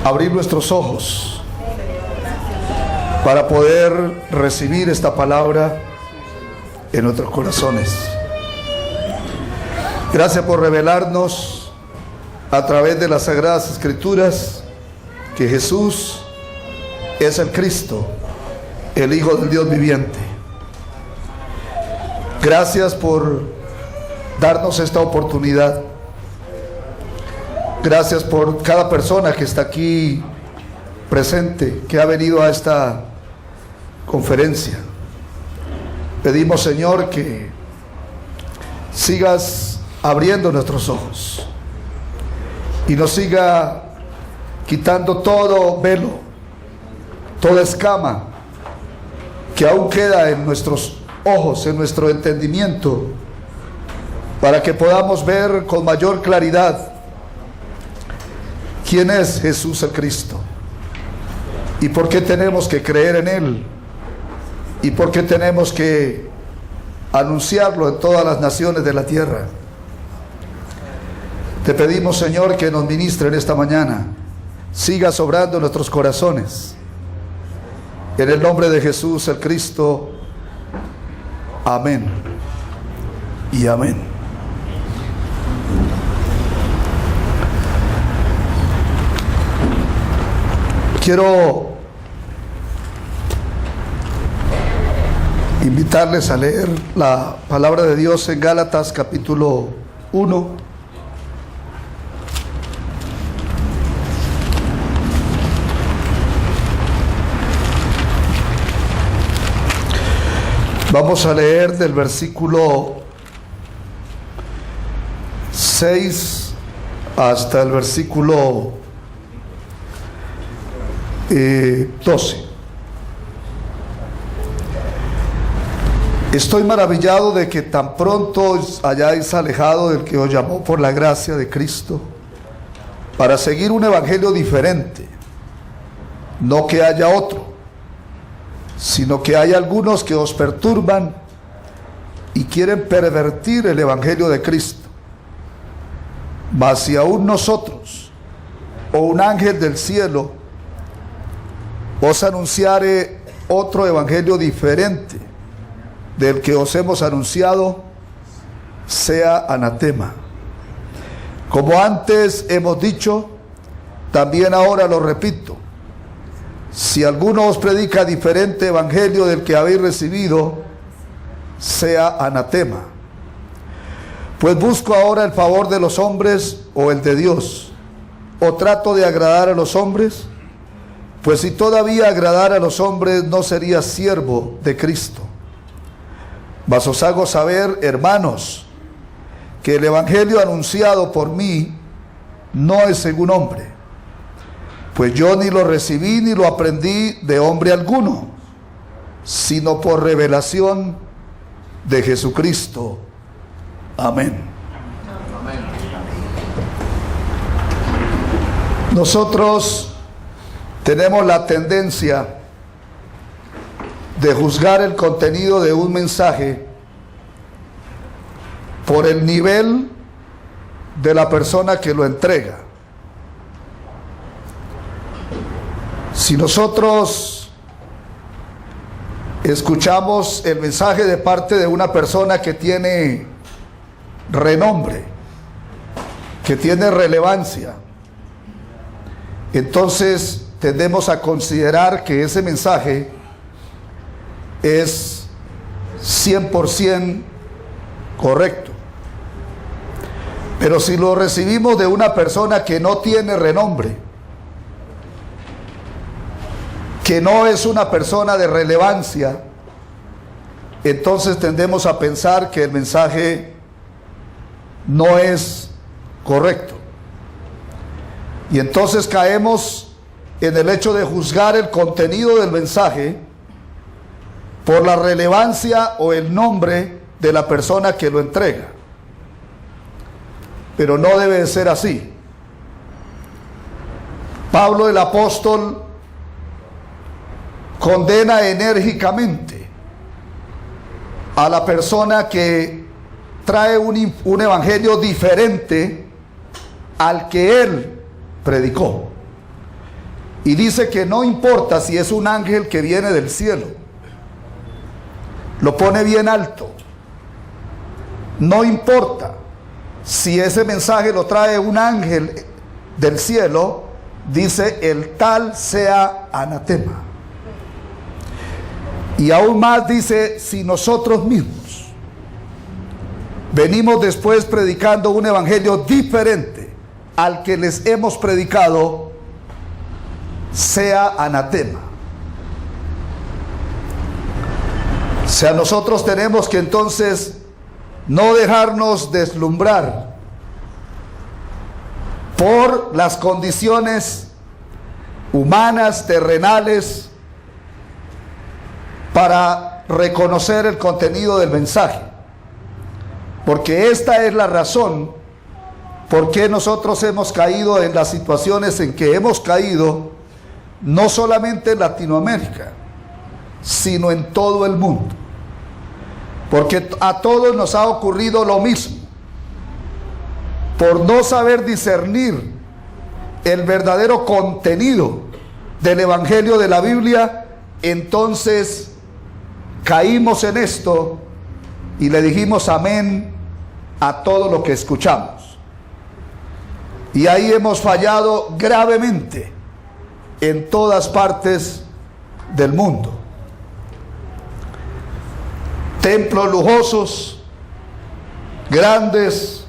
abrir nuestros ojos para poder recibir esta palabra en nuestros corazones. Gracias por revelarnos a través de las Sagradas Escrituras que Jesús es el Cristo, el Hijo del Dios viviente. Gracias por darnos esta oportunidad. Gracias por cada persona que está aquí presente, que ha venido a esta conferencia. Pedimos, Señor, que sigas abriendo nuestros ojos y nos siga quitando todo velo, toda escama que aún queda en nuestros ojos, en nuestro entendimiento, para que podamos ver con mayor claridad quién es Jesús el Cristo y por qué tenemos que creer en Él y por qué tenemos que anunciarlo en todas las naciones de la tierra. Te pedimos, Señor, que nos ministre en esta mañana, sigas obrando en nuestros corazones, en el nombre de Jesús el Cristo. Amén y amén. Quiero invitarles a leer la palabra de Dios en Gálatas capítulo 1. Vamos a leer del versículo 6 hasta el versículo 12. Estoy maravillado de que tan pronto os hayáis alejado del que os llamó por la gracia de Cristo para seguir un evangelio diferente. No que haya otro, sino que hay algunos que os perturban y quieren pervertir el evangelio de Cristo. Mas si aún nosotros o un ángel del cielo os anunciare otro evangelio diferente del que os hemos anunciado, sea anatema. Como antes hemos dicho, también ahora lo repito: si alguno os predica diferente evangelio del que habéis recibido, sea anatema. Pues busco ahora el favor de los hombres o el de Dios, o trato de agradar a los hombres. Pues si todavía agradara a los hombres, no sería siervo de Cristo. Mas os hago saber, hermanos, que el evangelio anunciado por mí no es según hombre, pues yo ni lo recibí ni lo aprendí de hombre alguno, sino por revelación de Jesucristo. Amén. Nosotros tenemos la tendencia de juzgar el contenido de un mensaje por el nivel de la persona que lo entrega. Si nosotros escuchamos el mensaje de parte de una persona que tiene renombre, que tiene relevancia, entonces tendemos a considerar que ese mensaje es 100% correcto. Pero si lo recibimos de una persona que no tiene renombre, que no es una persona de relevancia, entonces tendemos a pensar que el mensaje no es correcto. Y entonces caemos en el hecho de juzgar el contenido del mensaje por la relevancia o el nombre de la persona que lo entrega. Pero no debe de ser así. Pablo el apóstol condena enérgicamente a la persona que trae un evangelio diferente al que él predicó. Y dice que no importa si es un ángel que viene del cielo, lo pone bien alto. No importa si ese mensaje lo trae un ángel del cielo, dice, el tal sea anatema. Y aún más dice, si nosotros mismos venimos después predicando un evangelio diferente al que les hemos predicado, sea anatema. O sea, nosotros tenemos que entonces no dejarnos deslumbrar por las condiciones humanas, terrenales, para reconocer el contenido del mensaje. Porque esta es la razón por qué nosotros hemos caído en las situaciones en que hemos caído, no solamente en Latinoamérica, sino en todo el mundo. Porque a todos nos ha ocurrido lo mismo. Por no saber discernir el verdadero contenido del Evangelio de la Biblia, entonces caímos en esto y le dijimos amén a todo lo que escuchamos. Y ahí hemos fallado gravemente en todas partes del mundo. Templos lujosos, grandes,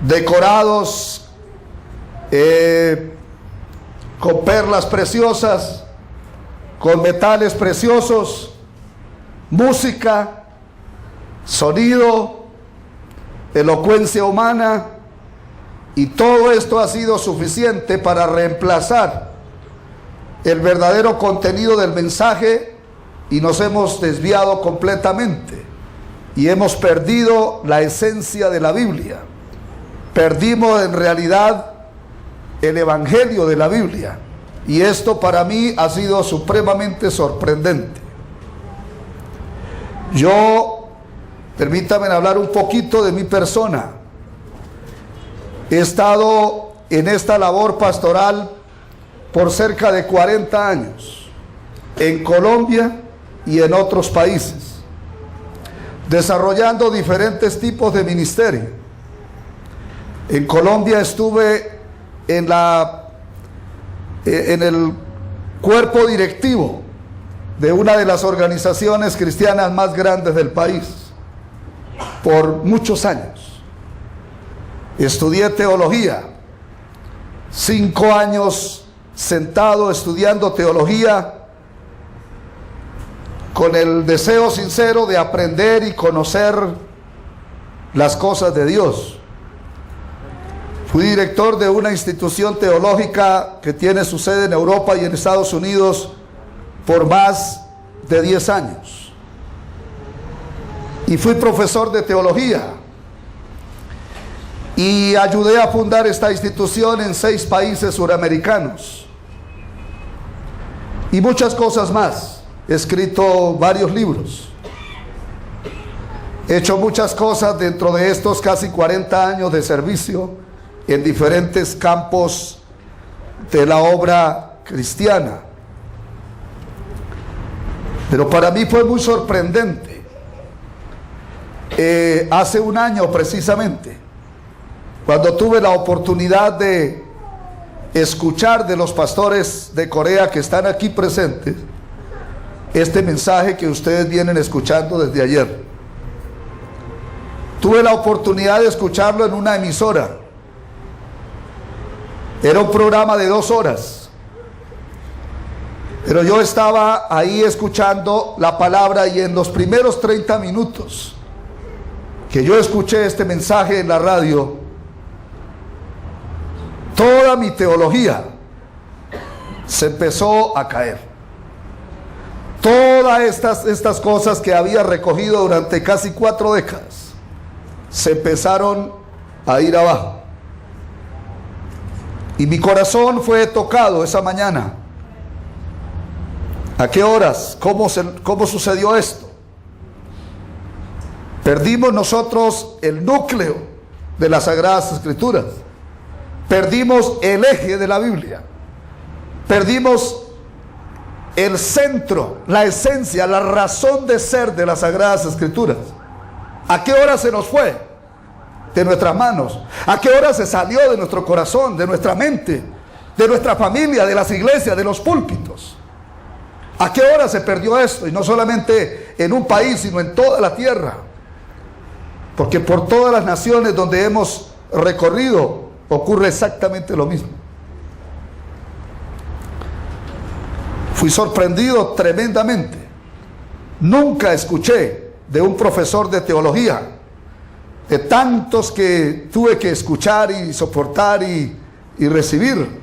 decorados con perlas preciosas, con metales preciosos, música, sonido, elocuencia humana, y todo esto ha sido suficiente para reemplazar el verdadero contenido del mensaje, y nos hemos desviado completamente y hemos perdido la esencia de la Biblia. Perdimos en realidad el evangelio de la Biblia, y esto para mí ha sido supremamente sorprendente. Permítanme hablar un poquito de mi persona. He estado en esta labor pastoral por cerca de 40 años, en Colombia y en otros países, desarrollando diferentes tipos de ministerio. En Colombia estuve en el cuerpo directivo de una de las organizaciones cristianas más grandes del país por muchos años. Estudié teología, 5 años sentado estudiando teología, con el deseo sincero de aprender y conocer las cosas de Dios. Fui director de una institución teológica que tiene su sede en Europa y en Estados Unidos por más de 10 años. Y fui profesor de teología. Y ayudé a fundar esta institución en 6 países suramericanos. Y muchas cosas más. He escrito varios libros. He hecho muchas cosas dentro de estos casi 40 años de servicio en diferentes campos de la obra cristiana. Pero para mí fue muy sorprendente. Hace un año precisamente, cuando tuve la oportunidad de escuchar de los pastores de Corea que están aquí presentes, este mensaje que ustedes vienen escuchando desde ayer. Tuve la oportunidad de escucharlo en una emisora. Era un programa de 2 horas. Pero yo estaba ahí escuchando la palabra, y en los primeros 30 minutos que yo escuché este mensaje en la radio, toda mi teología se empezó a caer. Todas estas cosas que había recogido durante casi 4 décadas se empezaron a ir abajo. Y mi corazón fue tocado esa mañana. ¿A qué horas? ¿Cómo sucedió esto? Perdimos nosotros el núcleo de las Sagradas Escrituras. Perdimos el eje de la Biblia. Perdimos el centro, la esencia, la razón de ser de las Sagradas Escrituras. ¿A qué hora se nos fue de nuestras manos? ¿A qué hora se salió de nuestro corazón, de nuestra mente, de nuestra familia, de las iglesias, de los púlpitos? ¿A qué hora se perdió esto? Y no solamente en un país, sino en toda la tierra. Porque por todas las naciones donde hemos recorrido ocurre exactamente lo mismo. Fui sorprendido tremendamente. Nunca escuché de un profesor de teología, de tantos que tuve que escuchar y soportar y recibir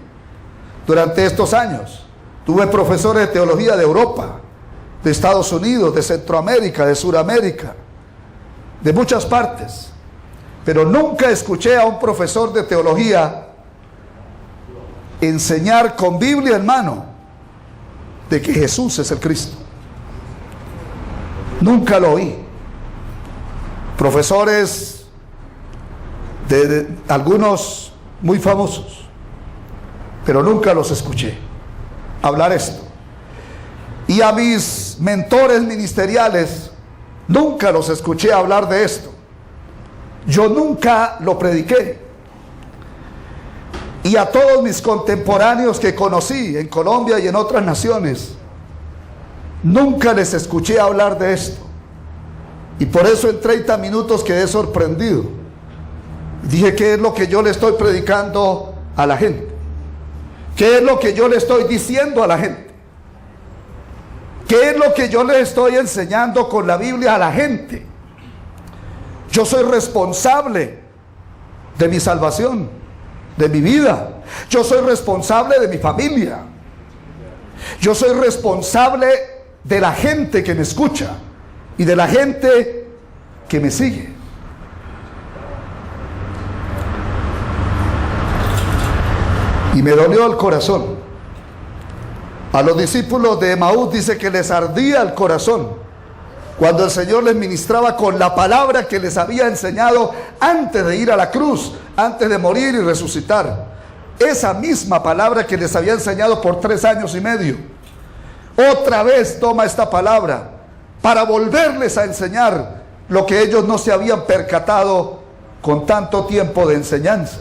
durante estos años. Tuve profesores de teología de Europa, de Estados Unidos, de Centroamérica, de Suramérica, de muchas partes. Pero nunca escuché a un profesor de teología enseñar con Biblia en mano de que Jesús es el Cristo. Nunca lo oí. Profesores de algunos muy famosos, pero nunca los escuché hablar esto. Y a mis mentores ministeriales nunca los escuché hablar de esto. Yo nunca lo prediqué. Y a todos mis contemporáneos que conocí en Colombia y en otras naciones, nunca les escuché hablar de esto. Y por eso en 30 minutos quedé sorprendido. Dije, ¿qué es lo que yo le estoy predicando a la gente? ¿Qué es lo que yo le estoy diciendo a la gente? ¿Qué es lo que yo le estoy enseñando con la Biblia a la gente? Yo soy responsable de mi salvación, de mi vida. Yo soy responsable de mi familia. Yo soy responsable de la gente que me escucha y de la gente que me sigue. Y me dolió el corazón. A los discípulos de Emaús dice que les ardía el corazón cuando el Señor les ministraba con la palabra que les había enseñado antes de ir a la cruz, antes de morir y resucitar. Esa misma palabra que les había enseñado por 3 años y medio. Otra vez toma esta palabra para volverles a enseñar lo que ellos no se habían percatado con tanto tiempo de enseñanza.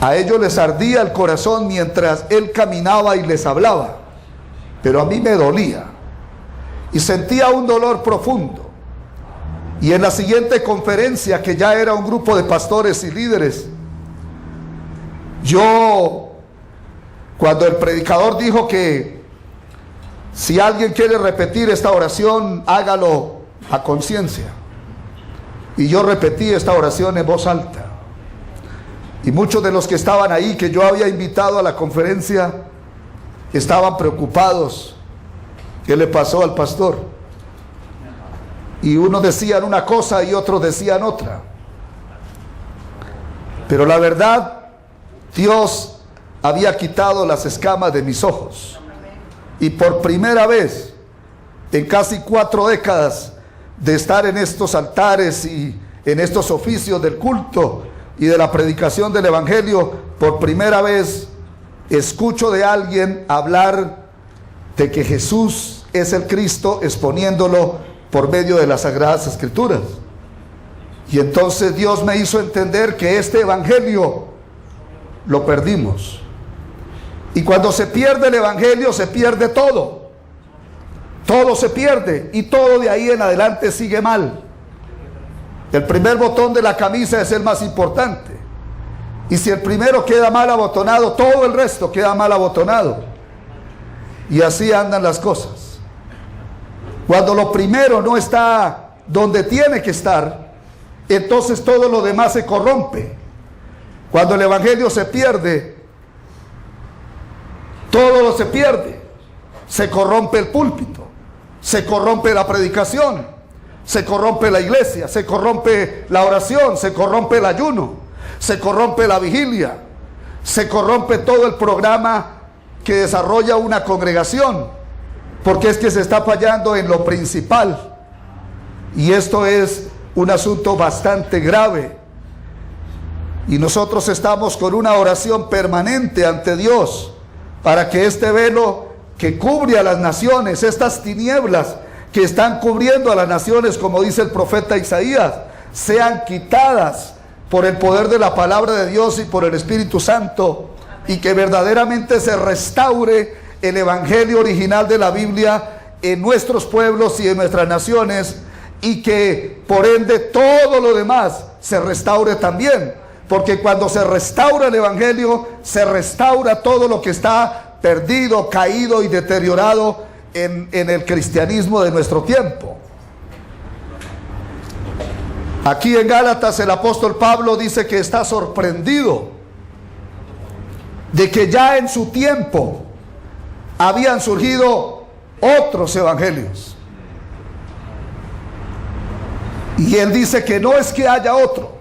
A ellos les ardía el corazón mientras Él caminaba y les hablaba, pero a mí me dolía y sentía un dolor profundo. Y en la siguiente conferencia, que ya era un grupo de pastores y líderes, cuando el predicador dijo que si alguien quiere repetir esta oración, hágalo a conciencia, y yo repetí esta oración en voz alta. Y muchos de los que estaban ahí, que yo había invitado a la conferencia, estaban preocupados. ¿Qué le pasó al pastor? Y unos decían una cosa y otros decían otra. Pero la verdad, Dios había quitado las escamas de mis ojos. Y por primera vez en casi 4 décadas de estar en estos altares y en estos oficios del culto y de la predicación del evangelio, por primera vez escucho de alguien hablar de que Jesús es el Cristo, exponiéndolo por medio de las Sagradas Escrituras. Y entonces Dios me hizo entender que este evangelio lo perdimos. Y cuando se pierde el evangelio, se pierde todo. Todo se pierde y todo de ahí en adelante sigue mal. El primer botón de la camisa es el más importante. Y si el primero queda mal abotonado, todo el resto queda mal abotonado. Y así andan las cosas. Cuando lo primero no está donde tiene que estar, entonces todo lo demás se corrompe. Cuando el evangelio se pierde, todo lo se pierde. Se corrompe el púlpito, se corrompe la predicación, se corrompe la iglesia, se corrompe la oración, se corrompe el ayuno, se corrompe la vigilia, se corrompe todo el programa que desarrolla una congregación, porque es que se está fallando en lo principal. Y esto es un asunto bastante grave. Y nosotros estamos con una oración permanente ante Dios para que este velo que cubre a las naciones, estas tinieblas que están cubriendo a las naciones, como dice el profeta Isaías, sean quitadas por el poder de la palabra de Dios y por el Espíritu Santo, y que verdaderamente se restaure el evangelio original de la Biblia en nuestros pueblos y en nuestras naciones, y que por ende todo lo demás se restaure también, porque cuando se restaura el evangelio, se restaura todo lo que está perdido, caído y deteriorado en el cristianismo de nuestro tiempo. Aquí en Gálatas el apóstol Pablo dice que está sorprendido de que ya en su tiempo habían surgido otros evangelios. Y él dice que no es que haya otro,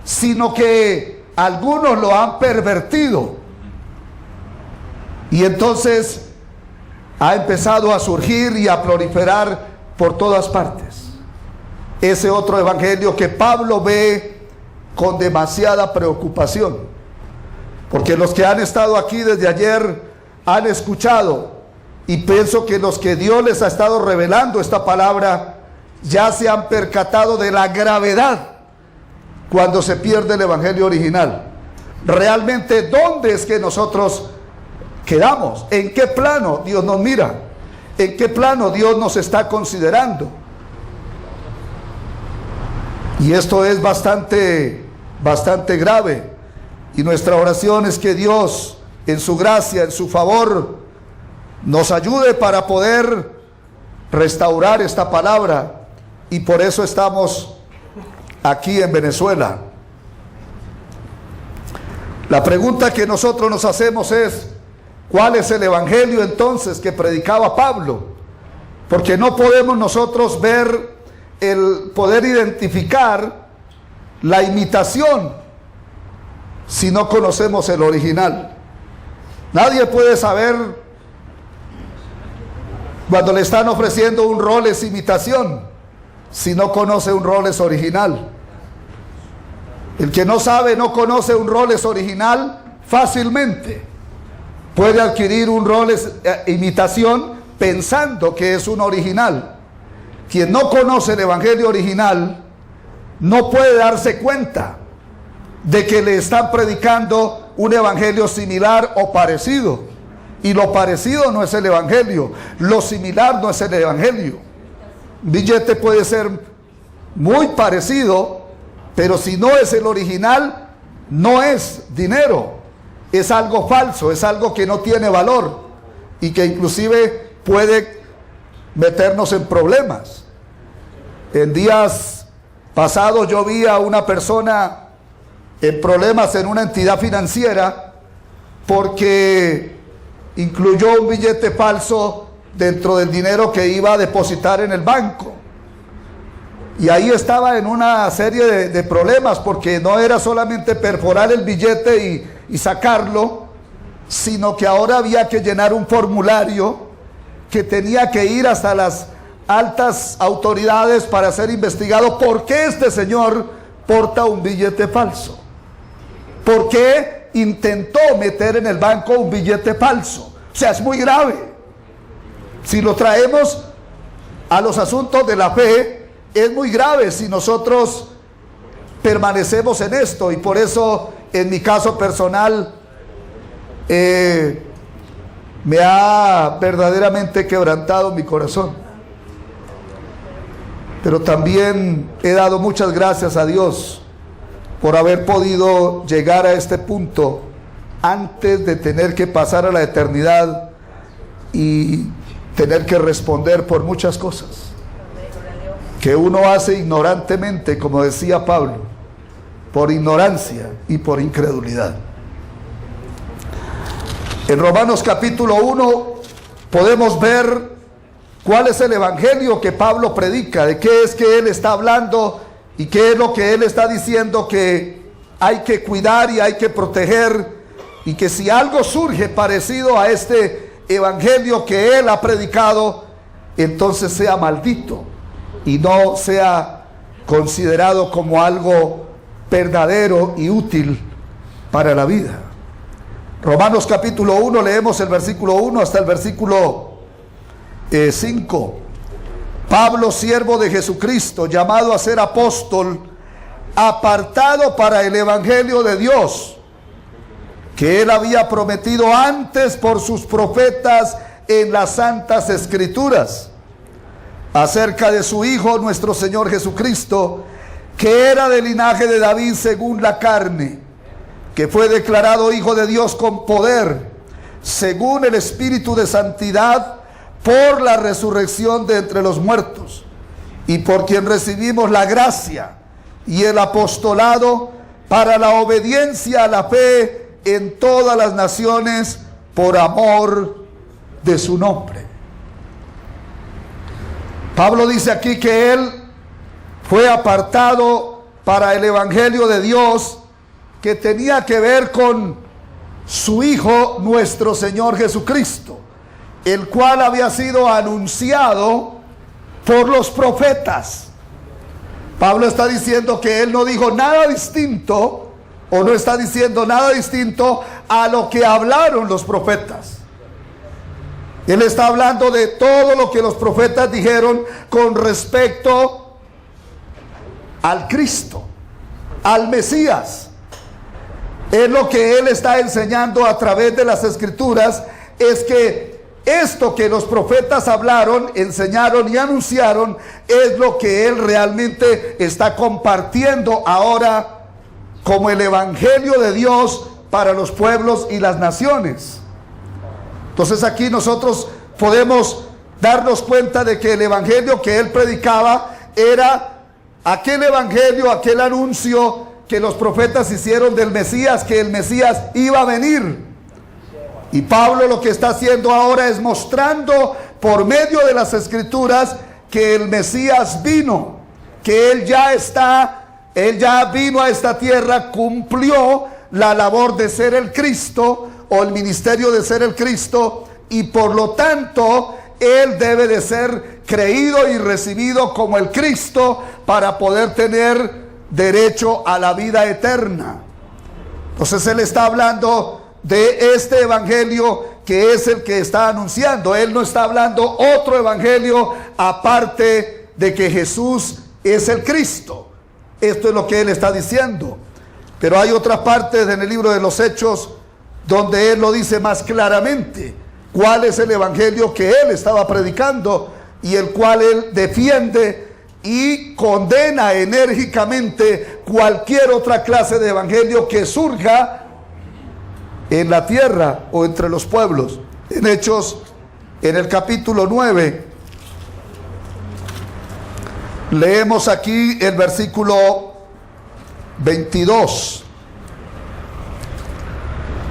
sino que algunos lo han pervertido. Y entonces ha empezado a surgir y a proliferar por todas partes ese otro evangelio que Pablo ve con demasiada preocupación, porque los que han estado aquí desde ayer han escuchado, y pienso que los que Dios les ha estado revelando esta palabra ya se han percatado de la gravedad cuando se pierde el evangelio original. Realmente, ¿dónde es que nosotros quedamos? ¿En qué plano Dios nos mira? ¿En qué plano Dios nos está considerando? Y esto es bastante grave. Y nuestra oración es que Dios, en su gracia, en su favor, nos ayude para poder restaurar esta palabra. Y por eso estamos aquí en Venezuela. La pregunta que nosotros nos hacemos es: ¿cuál es el evangelio entonces que predicaba Pablo? Porque no podemos nosotros poder identificar la imitación si no conocemos el original. Nadie puede saber cuando le están ofreciendo un Rolex imitación si no conoce un Rolex original. El que no sabe, no conoce un Rolex original, fácilmente puede adquirir un Rolex imitación pensando que es un original. Quien no conoce el evangelio original no puede darse cuenta de que le están predicando un evangelio similar o parecido. Y lo parecido no es el evangelio, lo similar no es el evangelio. Un billete puede ser muy parecido, pero si no es el original, no es dinero. Es algo falso, es algo que no tiene valor y que inclusive puede meternos en problemas. En días pasados yo vi a una persona en problemas en una entidad financiera porque incluyó un billete falso dentro del dinero que iba a depositar en el banco. Y ahí estaba en una serie de problemas, porque no era solamente perforar el billete y sacarlo, sino que ahora había que llenar un formulario que tenía que ir hasta las altas autoridades para ser investigado. ¿Por qué este señor porta un billete falso? ¿Por qué intentó meter en el banco un billete falso? O sea, es muy grave. Si lo traemos a los asuntos de la fe, es muy grave si nosotros permanecemos en esto. Y por eso, en mi caso personal, me ha verdaderamente quebrantado mi corazón. Pero también he dado muchas gracias a Dios por haber podido llegar a este punto antes de tener que pasar a la eternidad y tener que responder por muchas cosas que uno hace ignorantemente, como decía Pablo, por ignorancia y por incredulidad. En Romanos capítulo 1 podemos ver cuál es el evangelio que Pablo predica, de qué es que él está hablando y qué es lo que él está diciendo que hay que cuidar y hay que proteger, y que si algo surge parecido a este evangelio que él ha predicado, entonces sea maldito y no sea considerado como algo verdadero y útil para la vida. Romanos capítulo 1, leemos el versículo 1 hasta el versículo 5. Pablo, siervo de Jesucristo, llamado a ser apóstol, apartado para el evangelio de Dios, que él había prometido antes por sus profetas en las santas escrituras, acerca de su Hijo nuestro Señor Jesucristo, que era del linaje de David según la carne, que fue declarado Hijo de Dios con poder, según el Espíritu de santidad, por la resurrección de entre los muertos, y por quien recibimos la gracia y el apostolado para la obediencia a la fe en todas las naciones, por amor de su nombre. Pablo dice aquí que él fue apartado para el evangelio de Dios, que tenía que ver con su Hijo nuestro Señor Jesucristo, el cual había sido anunciado por los profetas. Pablo está diciendo que él no dijo nada distinto, o no está diciendo nada distinto a lo que hablaron los profetas. Él está hablando de todo lo que los profetas dijeron con respecto al Cristo, al Mesías. Es lo que él está enseñando a través de las escrituras, es que esto que los profetas hablaron, enseñaron y anunciaron, es lo que él realmente está compartiendo ahora como el evangelio de Dios para los pueblos y las naciones. Entonces aquí nosotros podemos darnos cuenta de que el evangelio que él predicaba era aquel evangelio, aquel anuncio que los profetas hicieron del Mesías, que el Mesías iba a venir. Y Pablo lo que está haciendo ahora es mostrando por medio de las escrituras que el Mesías vino, que él ya vino a esta tierra, cumplió la labor de ser el Cristo, o el ministerio de ser el Cristo, y por lo tanto él debe de ser creído y recibido como el Cristo para poder tener derecho a la vida eterna. Entonces él está hablando de este evangelio que es el que está anunciando. Él no está hablando otro evangelio aparte de que Jesús es el Cristo. Esto es lo que él está diciendo. Pero hay otras partes en el libro de los Hechos donde él lo dice más claramente, cuál es el evangelio que él estaba predicando y el cual él defiende y condena enérgicamente cualquier otra clase de evangelio que surja en la tierra o entre los pueblos. En Hechos, en el capítulo 9, leemos aquí el versículo 22.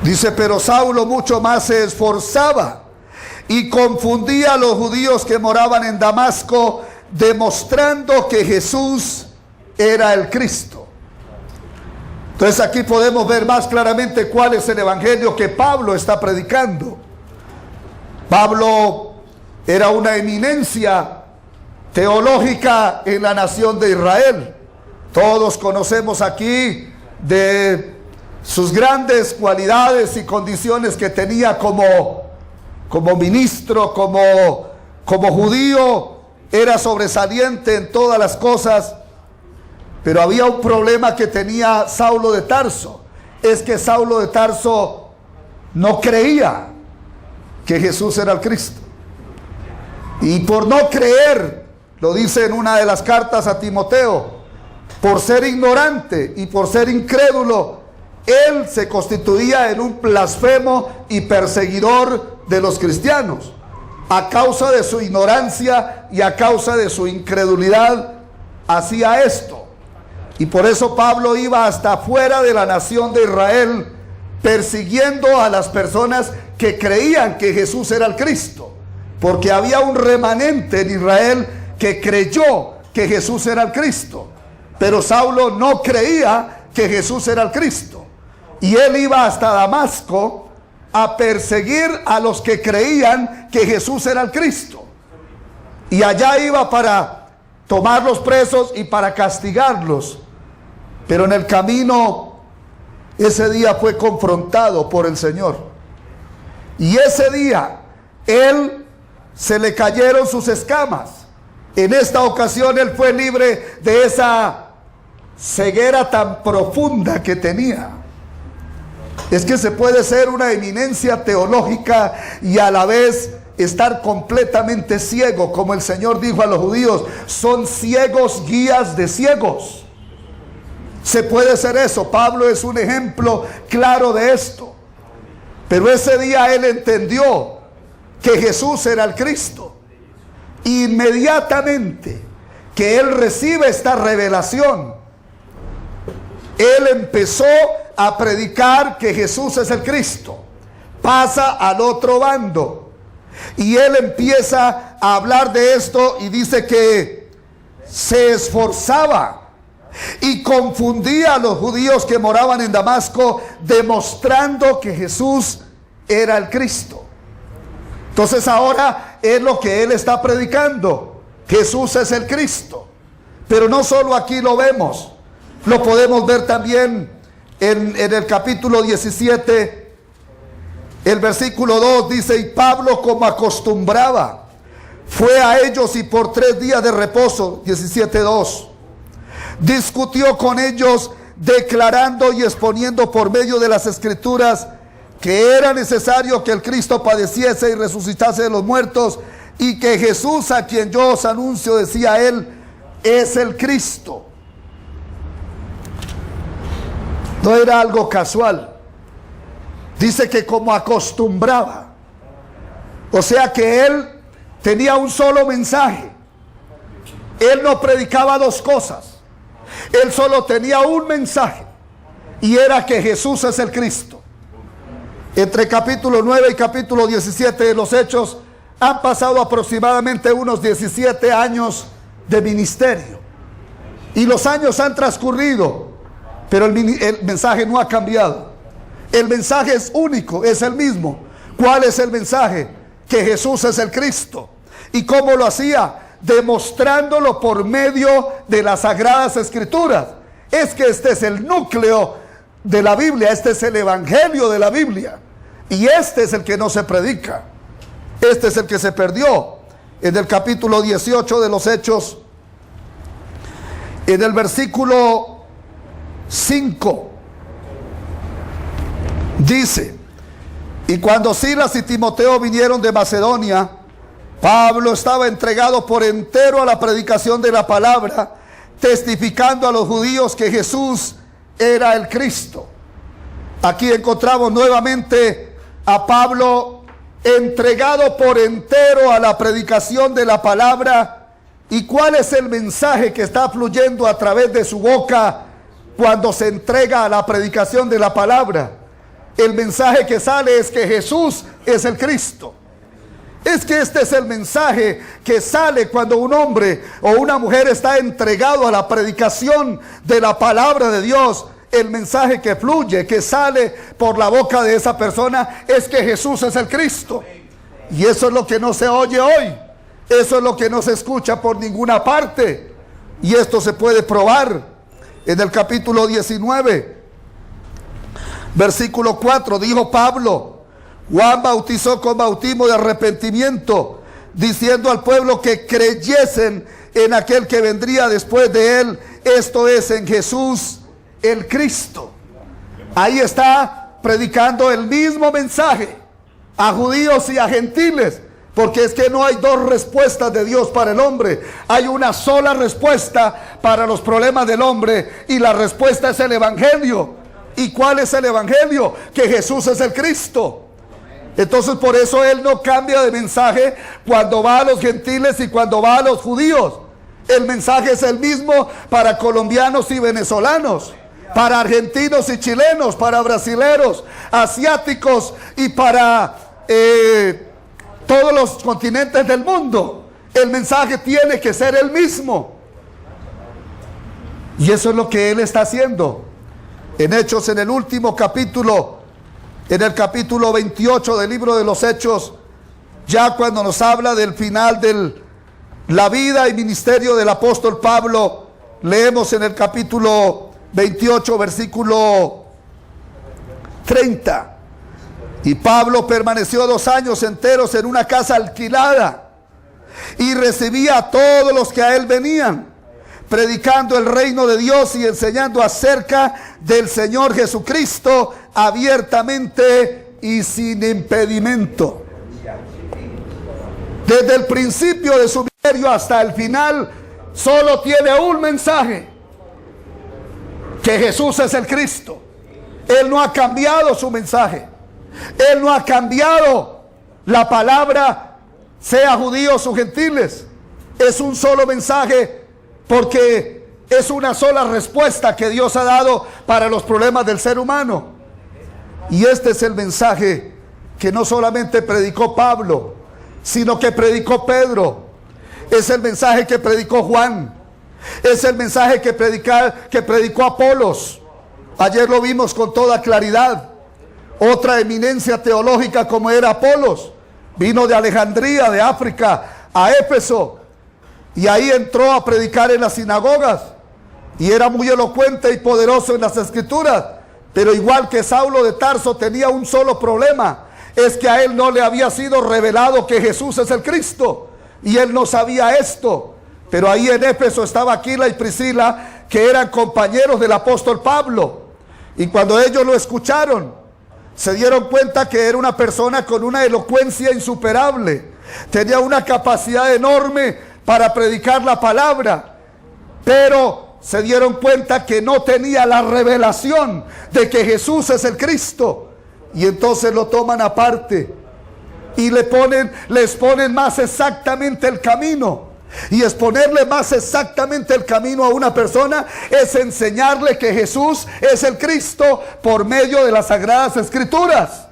Dice: pero Saulo mucho más se esforzaba y confundía a los judíos que moraban en Damasco, demostrando que Jesús era el Cristo. Entonces aquí podemos ver más claramente cuál es el evangelio que Pablo está predicando. Pablo era una eminencia teológica en la nación de Israel. Todos conocemos aquí de sus grandes cualidades y condiciones que tenía como ministro, como judío. Era sobresaliente en todas las cosas. Pero había un problema que tenía Saulo de Tarso. Es que Saulo de Tarso no creía que Jesús era el Cristo. Y por no creer, lo dice en una de las cartas a Timoteo, por ser ignorante y por ser incrédulo, él se constituía en un blasfemo y perseguidor de los cristianos. A causa de su ignorancia y a causa de su incredulidad, hacía esto. Y por eso Pablo iba hasta fuera de la nación de Israel, persiguiendo a las personas que creían que Jesús era el Cristo, porque había un remanente en Israel que creyó que Jesús era el Cristo, pero Saulo no creía que Jesús era el Cristo, y él iba hasta Damasco a perseguir a los que creían que Jesús era el Cristo, y allá iba para tomarlos presos y para castigarlos. Pero en el camino, ese día fue confrontado por el Señor. Y ese día, él se le cayeron sus escamas. En esta ocasión, él fue libre de esa ceguera tan profunda que tenía. Es que se puede ser una eminencia teológica y a la vez estar completamente ciego, como el Señor dijo a los judíos: son ciegos guías de ciegos. Se puede ser eso. Pablo es un ejemplo claro de esto. Pero ese día él entendió que Jesús era el Cristo. Inmediatamente que él recibe esta revelación, él empezó a predicar que Jesús es el Cristo. Pasa al otro bando y él empieza a hablar de esto y dice que se esforzaba y confundía a los judíos que moraban en Damasco, demostrando que Jesús era el Cristo. Entonces ahora es lo que él está predicando: Jesús es el Cristo. Pero no solo aquí lo vemos, lo podemos ver también en el capítulo 17, el versículo 2 dice: y Pablo, como acostumbraba, fue a ellos y por 3 días de reposo, 17:2, discutió con ellos, declarando y exponiendo por medio de las Escrituras que era necesario que el Cristo padeciese y resucitase de los muertos, y que Jesús, a quien yo os anuncio, decía él, es el Cristo. No era algo casual. Dice que como acostumbraba. O sea que él tenía un solo mensaje. Él no predicaba 2 cosas. Él solo tenía un mensaje, y era que Jesús es el Cristo. Entre capítulo 9 y capítulo 17 de los Hechos han pasado aproximadamente unos 17 años de ministerio. Y los años han transcurrido, pero el mensaje no ha cambiado. El mensaje es único, es el mismo. ¿Cuál es el mensaje? Que Jesús es el Cristo. ¿Y cómo lo hacía? Demostrándolo por medio de las Sagradas Escrituras. Es que este es el núcleo de la Biblia, este es el evangelio de la Biblia. Y este es el que no se predica. Este es el que se perdió. En el capítulo 18 de los Hechos, en el versículo 5, dice: y cuando Silas y Timoteo vinieron de Macedonia, Pablo estaba entregado por entero a la predicación de la palabra, testificando a los judíos que Jesús era el Cristo. Aquí encontramos nuevamente a Pablo entregado por entero a la predicación de la palabra. ¿Y cuál es el mensaje que está fluyendo a través de su boca cuando se entrega a la predicación de la palabra? El mensaje que sale es que Jesús es el Cristo. Es que este es el mensaje que sale cuando un hombre o una mujer está entregado a la predicación de la palabra de Dios. El mensaje que fluye, que sale por la boca de esa persona, es que Jesús es el Cristo. Y eso es lo que no se oye hoy. Eso es lo que no se escucha por ninguna parte. Y esto se puede probar en el capítulo 19, versículo 4. Dijo Pablo: Juan bautizó con bautismo de arrepentimiento, diciendo al pueblo que creyesen en aquel que vendría después de él, esto es, en Jesús el Cristo. Ahí está predicando el mismo mensaje a judíos y a gentiles, porque es que no hay 2 respuestas de Dios para el hombre. Hay una sola respuesta para los problemas del hombre, y la respuesta es el evangelio. ¿Y cuál es el evangelio? Que Jesús es el Cristo. Entonces por eso él no cambia de mensaje cuando va a los gentiles y cuando va a los judíos. El mensaje es el mismo para colombianos y venezolanos, para argentinos y chilenos, para brasileros, asiáticos y para todos los continentes del mundo. El mensaje tiene que ser el mismo. Y eso es lo que él está haciendo. En Hechos, en el último capítulo, en el capítulo 28 del libro de los Hechos, ya cuando nos habla del final de la vida y ministerio del apóstol Pablo, leemos en el capítulo 28, versículo 30. Y Pablo permaneció 2 años enteros en una casa alquilada y recibía a todos los que a él venían, predicando el reino de Dios y enseñando acerca del Señor Jesucristo abiertamente y sin impedimento. Desde el principio de su ministerio hasta el final, solo tiene un mensaje: que Jesús es el Cristo. Él no ha cambiado su mensaje. Él no ha cambiado la palabra, sea judíos o gentiles. Es un solo mensaje, porque es una sola respuesta que Dios ha dado para los problemas del ser humano. Y este es el mensaje que no solamente predicó Pablo, sino que predicó Pedro. Es el mensaje que predicó Juan. Es el mensaje que predicó Apolos. Ayer lo vimos con toda claridad. Otra eminencia teológica como era Apolos, vino de Alejandría, de África, a Éfeso, y ahí entró a predicar en las sinagogas, y era muy elocuente y poderoso en las escrituras. Pero igual que Saulo de Tarso, tenía un solo problema: es que a él no le había sido revelado que Jesús es el Cristo, y él no sabía esto. Pero ahí en Éfeso estaba Aquila y Priscila, que eran compañeros del apóstol Pablo, y cuando ellos lo escucharon, se dieron cuenta que era una persona con una elocuencia insuperable, tenía una capacidad enorme para predicar la palabra, pero se dieron cuenta que no tenía la revelación de que Jesús es el Cristo. Y entonces lo toman aparte y les ponen más exactamente el camino. Y exponerle más exactamente el camino a una persona es enseñarle que Jesús es el Cristo por medio de las Sagradas Escrituras.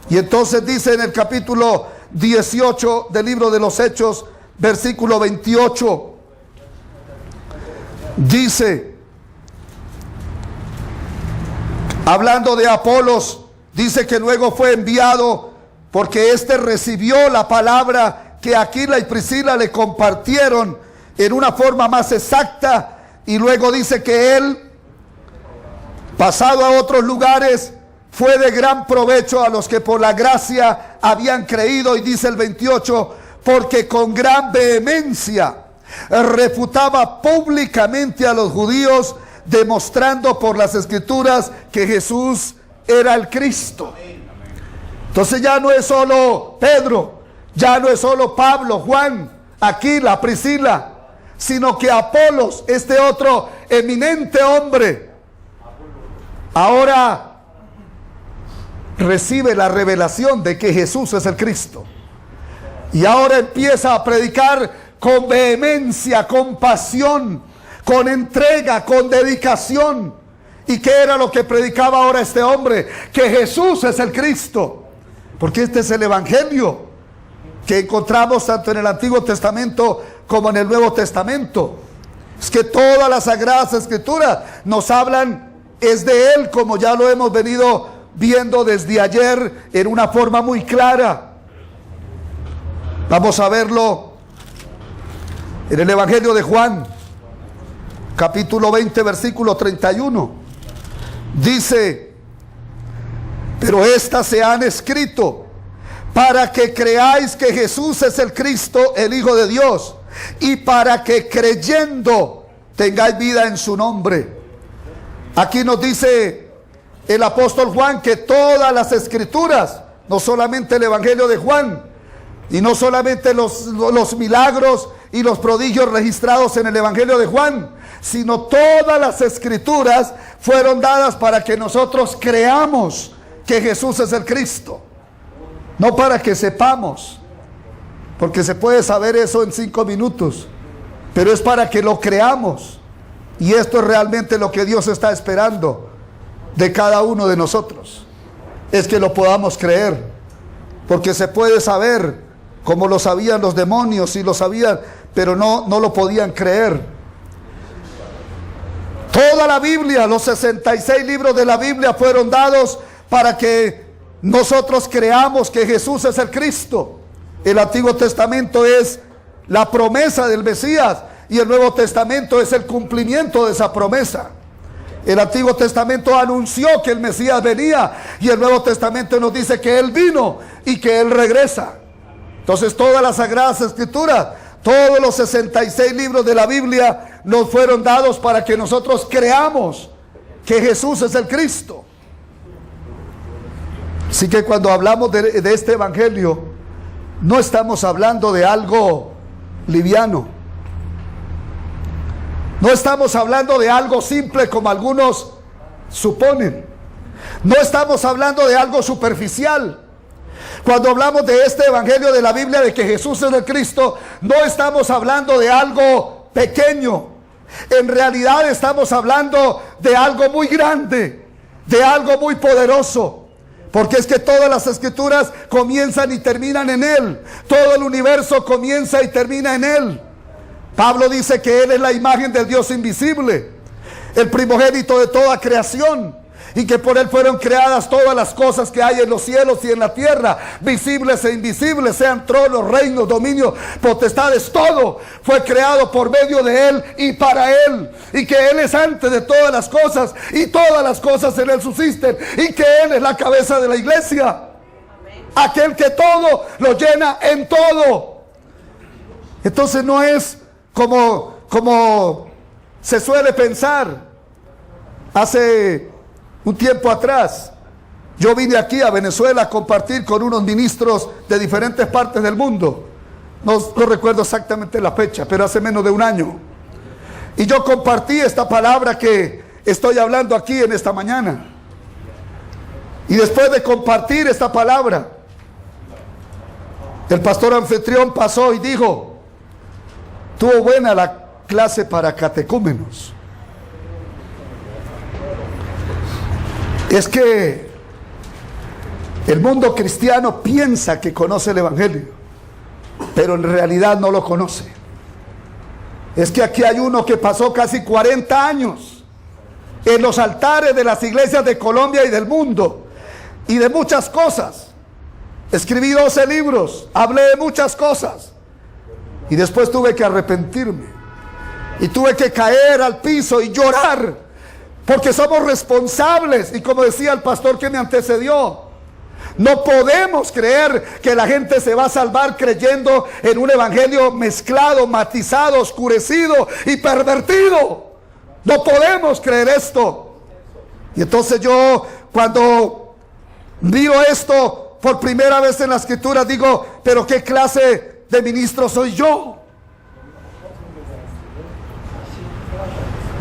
Y entonces dice en el capítulo 18 del libro de los Hechos, versículo 28, dice, hablando de Apolos, dice que luego fue enviado porque éste recibió la palabra que Aquila y Priscila le compartieron en una forma más exacta, y luego dice que él, pasado a otros lugares, fue de gran provecho a los que por la gracia habían creído. Y dice el 28, porque con gran vehemencia refutaba públicamente a los judíos, demostrando por las escrituras que Jesús era el Cristo. Entonces ya no es solo Pedro, ya no es solo Pablo, Juan, Aquila, Priscila, sino que Apolos, este otro eminente hombre, ahora recibe la revelación de que Jesús es el Cristo. Y ahora empieza a predicar con vehemencia, con pasión, con entrega, con dedicación. ¿Y qué era lo que predicaba ahora este hombre? Que Jesús es el Cristo. Porque este es el evangelio que encontramos tanto en el Antiguo Testamento como en el Nuevo Testamento. Es que todas las Sagradas Escrituras nos hablan, es de Él, como ya lo hemos venido viendo desde ayer en una forma muy clara. Vamos a verlo en el Evangelio de Juan, capítulo 20, versículo 31. Dice, pero estas se han escrito para que creáis que Jesús es el Cristo, el Hijo de Dios, y para que creyendo tengáis vida en su nombre. Aquí nos dice el apóstol Juan que todas las escrituras, no solamente el Evangelio de Juan, y no solamente los milagros y los prodigios registrados en el Evangelio de Juan, sino todas las escrituras fueron dadas para que nosotros creamos que Jesús es el Cristo. No para que sepamos, porque se puede saber eso en 5 minutos, pero es para que lo creamos. Y esto es realmente lo que Dios está esperando de cada uno de nosotros, es que lo podamos creer, porque se puede saber como lo sabían los demonios, y lo sabían, pero no lo podían creer. Toda la Biblia, los 66 libros de la Biblia fueron dados para que nosotros creamos que Jesús es el Cristo. El Antiguo Testamento es la promesa del Mesías y el Nuevo Testamento es el cumplimiento de esa promesa. El Antiguo Testamento anunció que el Mesías venía, y el Nuevo Testamento nos dice que Él vino y que Él regresa. Entonces todas las Sagradas Escrituras, todos los 66 libros de la Biblia nos fueron dados para que nosotros creamos que Jesús es el Cristo. Así que cuando hablamos de este evangelio, no estamos hablando de algo liviano. No estamos hablando de algo simple como algunos suponen. No estamos hablando de algo superficial. Cuando hablamos de este evangelio de la Biblia, de que Jesús es el Cristo, no estamos hablando de algo pequeño. En realidad estamos hablando de algo muy grande, de algo muy poderoso. Porque es que todas las escrituras comienzan y terminan en Él. Todo el universo comienza y termina en Él. Pablo dice que Él es la imagen del Dios invisible, el primogénito de toda creación, y que por Él fueron creadas todas las cosas que hay en los cielos y en la tierra, visibles e invisibles, sean tronos, reinos, dominios, potestades. Todo fue creado por medio de Él y para Él, y que Él es antes de todas las cosas, y todas las cosas en Él subsisten, y que Él es la cabeza de la iglesia, aquel que todo lo llena en todo. Entonces no es como se suele pensar. Hace un tiempo atrás yo vine aquí a Venezuela a compartir con unos ministros de diferentes partes del mundo. No recuerdo exactamente la fecha, pero hace menos de un año. Y yo compartí esta palabra que estoy hablando aquí en esta mañana. Y después de compartir esta palabra, el pastor anfitrión pasó y dijo: tuvo buena la clase para catecúmenos. Es que el mundo cristiano piensa que conoce el evangelio, pero en realidad no lo conoce. Es que aquí hay uno que pasó casi 40 años en los altares de las iglesias de Colombia y del mundo, y de muchas cosas. Escribí 12 libros, hablé de muchas cosas, y después tuve que arrepentirme, y tuve que caer al piso y llorar, porque somos responsables. Y como decía el pastor que me antecedió, no podemos creer que la gente se va a salvar creyendo en un evangelio mezclado, matizado, oscurecido y pervertido. No podemos creer esto. Y entonces yo, cuando miro esto por primera vez en la escritura, digo: pero ¿qué clase de ministro soy yo?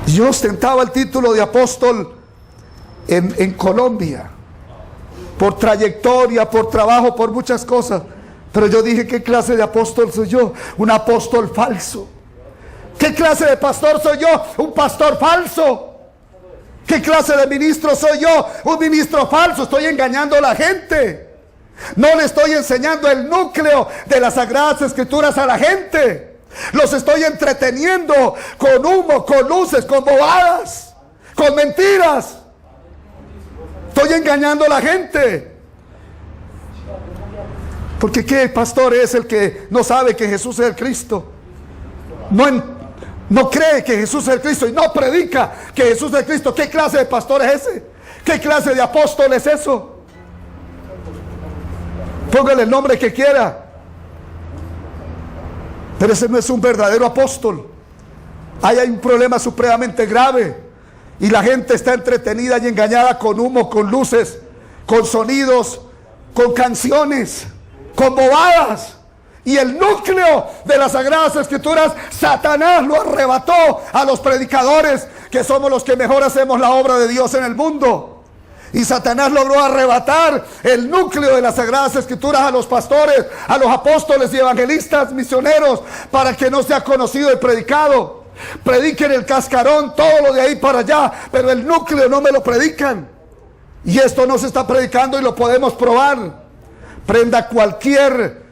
Yo ostentaba el título de apóstol en Colombia, por trayectoria, por trabajo, por muchas cosas. Pero yo dije: ¿qué clase de apóstol soy yo? Un apóstol falso. ¿Qué clase de pastor soy yo? Un pastor falso. ¿Qué clase de ministro soy yo? Un ministro falso. Estoy engañando a la gente. No le estoy enseñando el núcleo de las Sagradas Escrituras a la gente. Los estoy entreteniendo con humo, con luces, con bobadas, con mentiras. Estoy engañando a la gente. Porque ¿qué pastor es el que no sabe que Jesús es el Cristo? No cree que Jesús es el Cristo y no predica que Jesús es el Cristo. ¿Qué clase de pastor es ese? ¿Qué clase de apóstol es eso? Póngale el nombre que quiera, pero ese no es un verdadero apóstol. Ahí hay un problema supremamente grave, y la gente está entretenida y engañada con humo, con luces, con sonidos, con canciones, con bobadas. Y el núcleo de las Sagradas Escrituras, Satanás lo arrebató a los predicadores, que somos los que mejor hacemos la obra de Dios en el mundo. Y Satanás logró arrebatar el núcleo de las Sagradas Escrituras a los pastores, a los apóstoles y evangelistas, misioneros, para que no sea conocido y predicado. Prediquen el cascarón, todo lo de ahí para allá, pero el núcleo no me lo predican. Y esto no se está predicando, y lo podemos probar. Prenda cualquier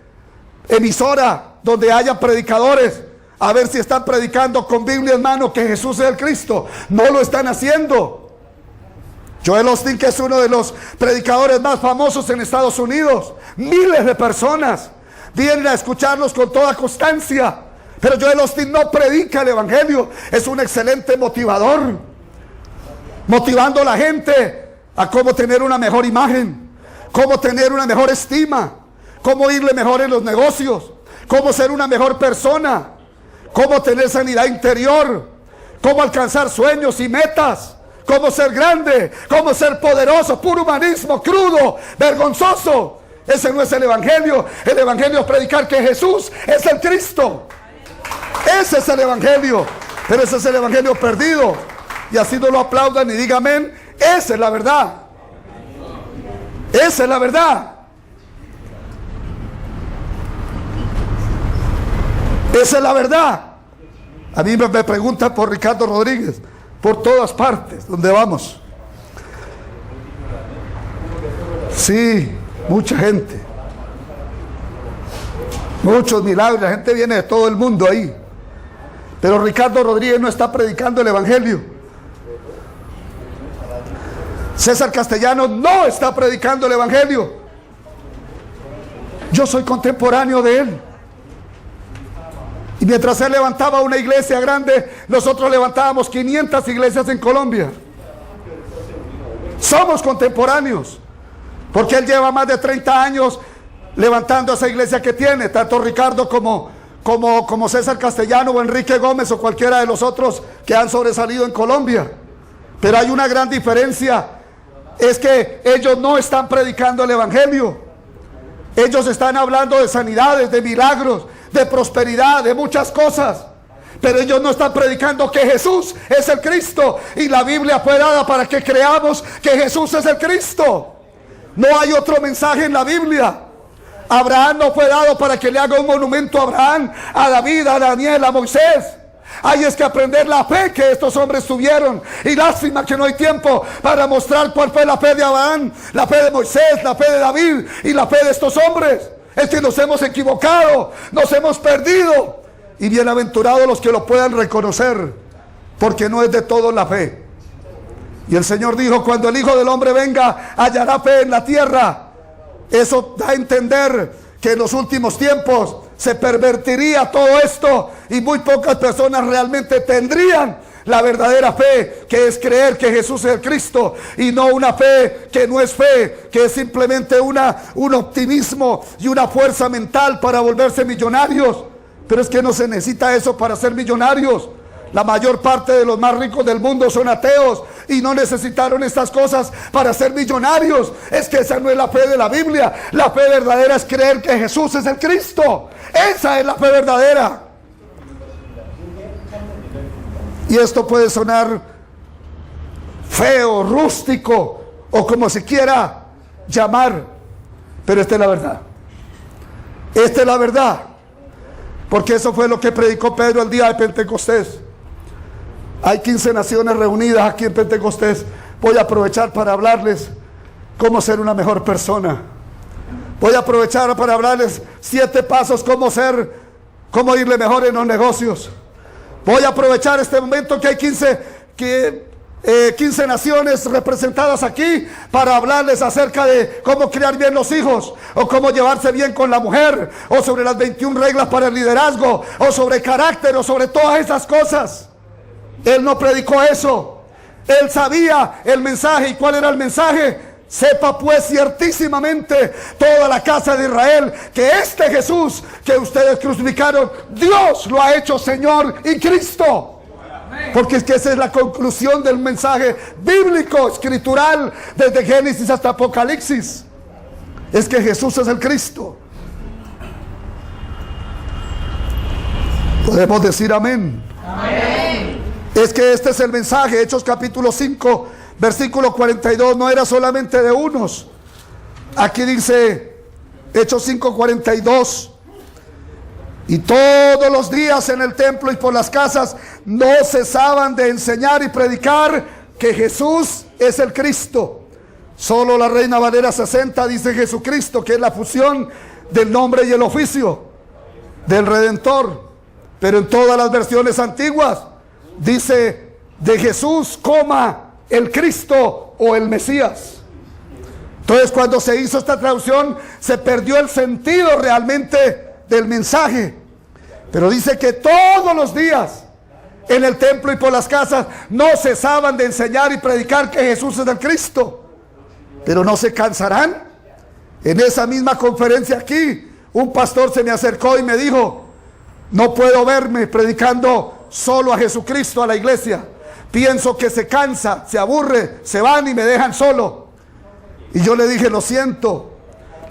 emisora donde haya predicadores, a ver si están predicando con Biblia en mano que Jesús es el Cristo. No lo están haciendo. Joel Osteen, que es uno de los predicadores más famosos en Estados Unidos, miles de personas vienen a escucharlos con toda constancia, pero Joel Osteen no predica el evangelio. Es un excelente motivador, motivando a la gente a cómo tener una mejor imagen, cómo tener una mejor estima, cómo irle mejor en los negocios, cómo ser una mejor persona, cómo tener sanidad interior, cómo alcanzar sueños y metas, cómo ser grande, cómo ser poderoso. Puro humanismo, crudo, vergonzoso. Ese no es el evangelio. El evangelio es predicar que Jesús es el Cristo. Ese es el evangelio. Pero ese es el evangelio perdido. Y así no lo aplaudan y digan amén. Esa es la verdad. Esa es la verdad. Esa es la verdad. A mí me preguntan por Ricardo Rodríguez, por todas partes donde vamos. Sí, mucha gente, muchos milagros, la gente viene de todo el mundo ahí. Pero Ricardo Rodríguez no está predicando el evangelio. César Castellano no está predicando el evangelio. Yo soy contemporáneo de él. Y mientras él levantaba una iglesia grande, nosotros levantábamos 500 iglesias en Colombia. Somos contemporáneos, porque él lleva más de 30 años levantando esa iglesia que tiene, tanto Ricardo como César Castellano o Enrique Gómez o cualquiera de los otros que han sobresalido en Colombia. Pero hay una gran diferencia, es que ellos no están predicando el evangelio. Ellos están hablando de sanidades, de milagros, de prosperidad, de muchas cosas, pero ellos no están predicando que Jesús es el Cristo. Y la Biblia fue dada para que creamos que Jesús es el Cristo. No hay otro mensaje en la Biblia. Abraham no fue dado para que le haga un monumento a Abraham, a David, a Daniel, a Moisés. Hay es que aprender la fe que estos hombres tuvieron. Y lástima que no hay tiempo para mostrar cuál fue la fe de Abraham, la fe de Moisés, la fe de David y la fe de estos hombres. Es que nos hemos equivocado, nos hemos perdido. Y bienaventurados los que lo puedan reconocer, porque no es de todos la fe. Y el Señor dijo: cuando el Hijo del Hombre venga, hallará fe en la tierra. Eso da a entender que en los últimos tiempos se pervertiría todo esto y muy pocas personas realmente tendrían la verdadera fe, que es creer que Jesús es el Cristo, y no una fe que no es fe, que es simplemente un optimismo y una fuerza mental para volverse millonarios. Pero es que no se necesita eso para ser millonarios. La mayor parte de los más ricos del mundo son ateos y no necesitaron estas cosas para ser millonarios. Es que esa no es la fe de la Biblia. La fe verdadera es creer que Jesús es el Cristo. Esa es la fe verdadera. Y esto puede sonar feo, rústico o como se quiera llamar, pero esta es la verdad. Esta es la verdad, porque eso fue lo que predicó Pedro el día de Pentecostés. Hay 15 naciones reunidas aquí en Pentecostés. Voy a aprovechar para hablarles cómo ser una mejor persona. Voy a aprovechar para hablarles 7 pasos cómo irle mejor en los negocios. Voy a aprovechar este momento que hay 15 naciones representadas aquí para hablarles acerca de cómo criar bien los hijos, o cómo llevarse bien con la mujer, o sobre las 21 reglas para el liderazgo, o sobre carácter, o sobre todas esas cosas. Él no predicó eso. Él sabía el mensaje. ¿Y cuál era el mensaje? Sepa pues ciertísimamente toda la casa de Israel que este Jesús que ustedes crucificaron, Dios lo ha hecho Señor y Cristo. Porque es que esa es la conclusión del mensaje bíblico, escritural, desde Génesis hasta Apocalipsis. Es que Jesús es el Cristo. Podemos decir amén. Amén. Es que este es el mensaje. Hechos capítulo 5 versículo 42 no era solamente de unos. Aquí dice Hechos 5:42: y todos los días en el templo y por las casas no cesaban de enseñar y predicar que Jesús es el Cristo. Solo la Reina Valera 60 dice Jesucristo, que es la fusión del nombre y el oficio del Redentor. Pero en todas las versiones antiguas dice de Jesús, el Cristo o el Mesías. Entonces, cuando se hizo esta traducción, se perdió el sentido realmente del mensaje. Pero dice que todos los días en el templo y por las casas no cesaban de enseñar y predicar que Jesús es el Cristo. Pero no se cansarán. En esa misma conferencia aquí, un pastor se me acercó y me dijo: no puedo verme predicando solo a Jesucristo a la iglesia. Pienso que se cansa, se aburre, se van y me dejan solo. Y yo le dije: lo siento,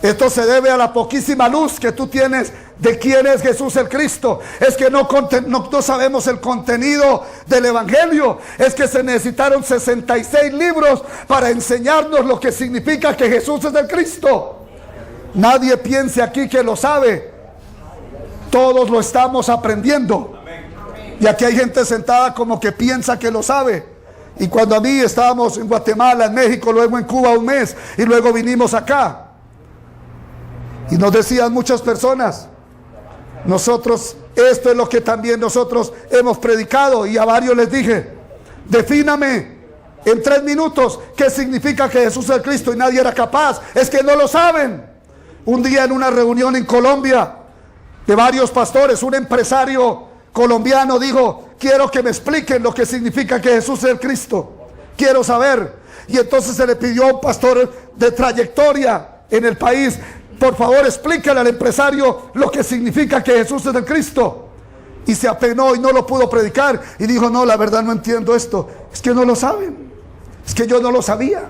esto se debe a la poquísima luz que tú tienes de quién es Jesús el Cristo. Es que no sabemos el contenido del evangelio. Es que se necesitaron 66 libros para enseñarnos lo que significa que Jesús es el Cristo. Nadie piense aquí que lo sabe. Todos lo estamos aprendiendo. Y aquí hay gente sentada como que piensa que lo sabe. Y cuando a mí estábamos en Guatemala, en México, luego en Cuba un mes y luego vinimos acá, y nos decían muchas personas: nosotros, esto es lo que también nosotros hemos predicado. Y a varios les dije: defíname en 3 minutos qué significa que Jesús es el Cristo. Y nadie era capaz. Es que no lo saben. Un día en una reunión en Colombia de varios pastores, un empresario colombiano dijo: quiero que me expliquen lo que significa que Jesús es el Cristo. Quiero saber. Y entonces se le pidió a un pastor de trayectoria en el país: por favor, explícale al empresario lo que significa que Jesús es el Cristo. Y se apenó y no lo pudo predicar. Y dijo: no, la verdad no entiendo esto. Es que no lo saben. Es que yo no lo sabía.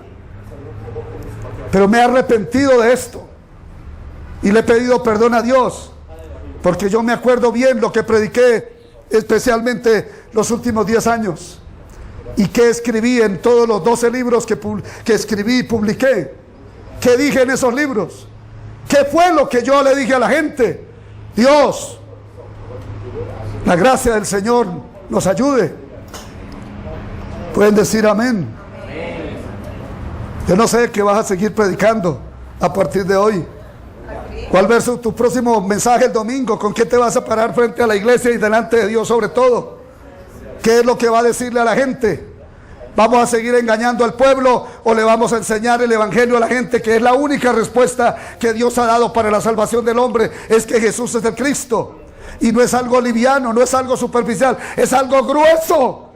Pero me he arrepentido de esto. Y le he pedido perdón a Dios. Porque yo me acuerdo bien lo que prediqué, especialmente los últimos 10 años. Y que escribí en todos los 12 libros que escribí y publiqué. ¿Qué dije en esos libros? ¿Qué fue lo que yo le dije a la gente? Dios, la gracia del Señor nos ayude. Pueden decir amén. Yo no sé qué vas a seguir predicando a partir de hoy. ¿Cuál va a ser tu próximo mensaje el domingo? ¿Con qué te vas a parar frente a la iglesia y delante de Dios sobre todo? ¿Qué es lo que va a decirle a la gente? ¿Vamos a seguir engañando al pueblo o le vamos a enseñar el evangelio a la gente, que es la única respuesta que Dios ha dado para la salvación del hombre? Es que Jesús es el Cristo. Y no es algo liviano, no es algo superficial, es algo grueso.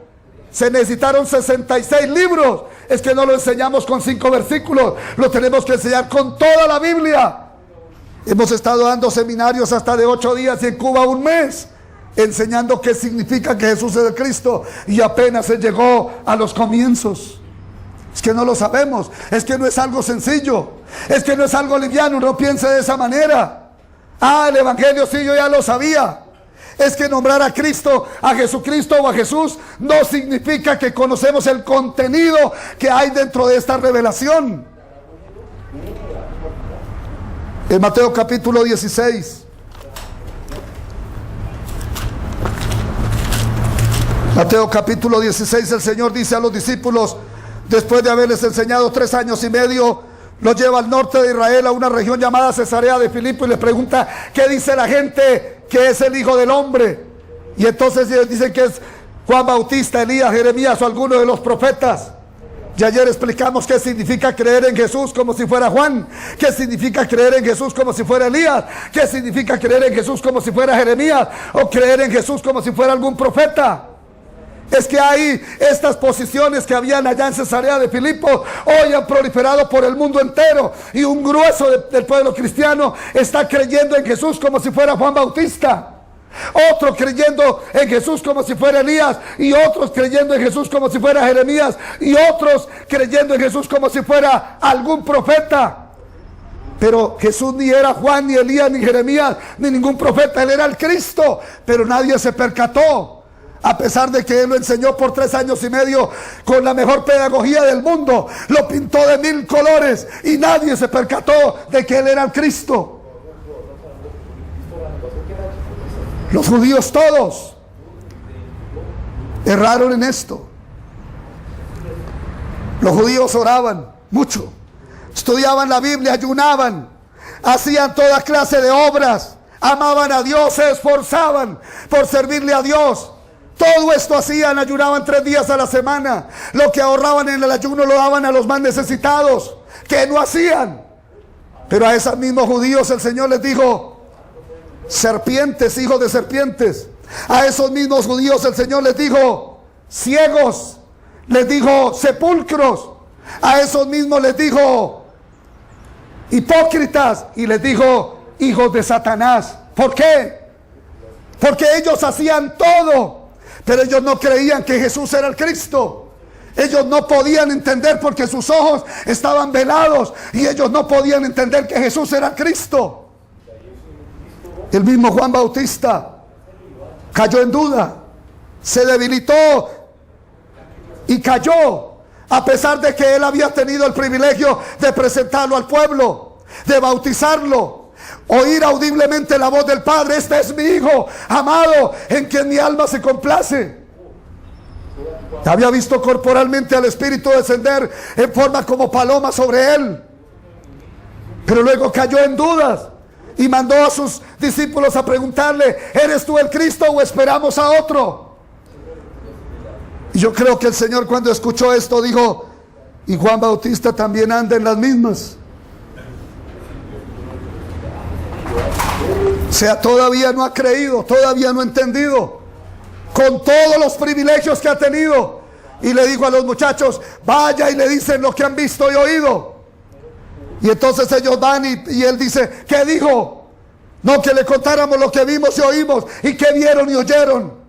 Se necesitaron 66 libros. Es que no lo enseñamos con 5 versículos, lo tenemos que enseñar con toda la Biblia. Hemos estado dando seminarios hasta de 8 días y en Cuba un mes, enseñando qué significa que Jesús es el Cristo, y apenas se llegó a los comienzos. Es que no lo sabemos. Es que no es algo sencillo. Es que no es algo liviano. No piense de esa manera. El evangelio sí, yo ya lo sabía. Es que nombrar a Cristo, a Jesucristo o a Jesús no significa que conocemos el contenido que hay dentro de esta revelación. En Mateo capítulo 16. Mateo capítulo 16, el Señor dice a los discípulos, después de haberles enseñado 3 años y medio, los lleva al norte de Israel, a una región llamada Cesarea de Filipo, y les pregunta: ¿qué dice la gente que es el Hijo del Hombre? Y entonces ellos dicen que es Juan Bautista, Elías, Jeremías o alguno de los profetas. Y ayer explicamos qué significa creer en Jesús como si fuera Juan, qué significa creer en Jesús como si fuera Elías, qué significa creer en Jesús como si fuera Jeremías, o creer en Jesús como si fuera algún profeta. Es que hay estas posiciones que habían allá en Cesarea de Filipo, hoy han proliferado por el mundo entero, y un grueso del pueblo cristiano está creyendo en Jesús como si fuera Juan Bautista, otro creyendo en Jesús como si fuera Elías, y otros creyendo en Jesús como si fuera Jeremías, y otros creyendo en Jesús como si fuera algún profeta. Pero Jesús ni era Juan, ni Elías, ni Jeremías, ni ningún profeta. Él era el Cristo, pero nadie se percató. A pesar de que Él lo enseñó por 3 años y medio con la mejor pedagogía del mundo, lo pintó de 1000 colores y nadie se percató de que Él era el Cristo. Los judíos todos erraron en esto. Los judíos oraban mucho, estudiaban la Biblia, ayunaban, hacían toda clase de obras, amaban a Dios, se esforzaban por servirle a Dios. Todo esto hacían, ayunaban 3 días a la semana. Lo que ahorraban en el ayuno lo daban a los más necesitados, que no hacían. Pero a esos mismos judíos el Señor les dijo: serpientes, hijos de serpientes, A esos mismos judíos el Señor les dijo ciegos, les dijo sepulcros. A esos mismos les dijo hipócritas y les dijo hijos de Satanás. ¿Por qué? Porque ellos hacían todo, pero ellos no creían que Jesús era el Cristo. Ellos no podían entender porque sus ojos estaban velados y ellos no podían entender que Jesús era el Cristo. El mismo Juan Bautista cayó en duda, se debilitó y cayó, a pesar de que él había tenido el privilegio de presentarlo al pueblo, de bautizarlo, oír audiblemente la voz del Padre: este es mi Hijo amado, en quien mi alma se complace. Había visto corporalmente al Espíritu descender en forma como paloma sobre él, pero luego cayó en dudas y mandó a sus discípulos a preguntarle: ¿eres tú el Cristo o esperamos a otro? Y yo creo que el Señor, cuando escuchó esto, dijo: y Juan Bautista también anda en las mismas. O sea, todavía no ha creído, todavía no ha entendido, con todos los privilegios que ha tenido. Y le dijo a los muchachos: vaya y le dicen lo que han visto y oído. Y entonces ellos van y él dice: ¿qué dijo? No, que le contáramos lo que vimos y oímos. ¿Y qué vieron y oyeron?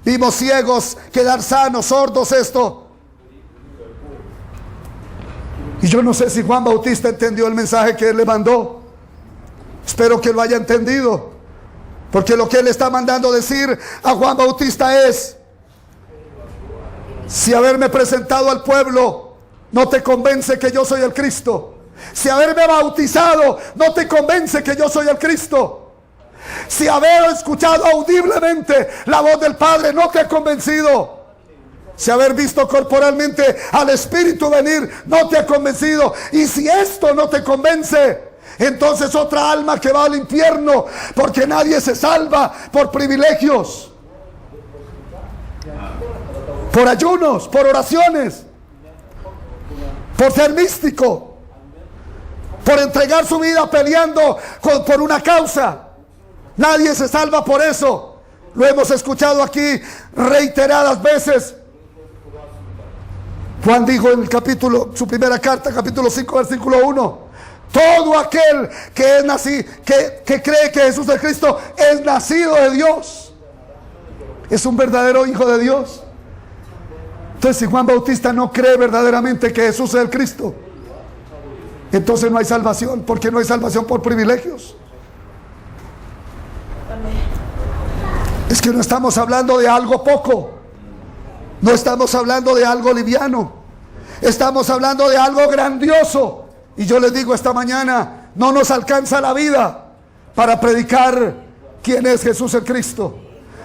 Vimos ciegos quedar sanos, sordos, esto. Y yo no sé si Juan Bautista entendió el mensaje que él le mandó. Espero que lo haya entendido, porque lo que él está mandando decir a Juan Bautista es: si haberme presentado al pueblo no te convence que yo soy el Cristo, si haberme bautizado no te convence que yo soy el Cristo, si haber escuchado audiblemente la voz del Padre no te ha convencido, si haber visto corporalmente al Espíritu venir no te ha convencido, y si esto no te convence, entonces otra alma que va al infierno, porque nadie se salva por privilegios, por ayunos, por oraciones, por ser místico, por entregar su vida peleando por una causa. Nadie se salva por eso. Lo hemos escuchado aquí reiteradas veces. Juan dijo en el capítulo, su primera carta, capítulo 5, versículo 1: todo aquel que es nacido, que cree que Jesús es Cristo, es nacido de Dios, es un verdadero hijo de Dios. Entonces, si Juan Bautista no cree verdaderamente que Jesús es el Cristo, entonces no hay salvación, porque no hay salvación por privilegios. Es que no estamos hablando de algo poco, no estamos hablando de algo liviano, estamos hablando de algo grandioso. Y yo les digo esta mañana: no nos alcanza la vida para predicar quién es Jesús el Cristo.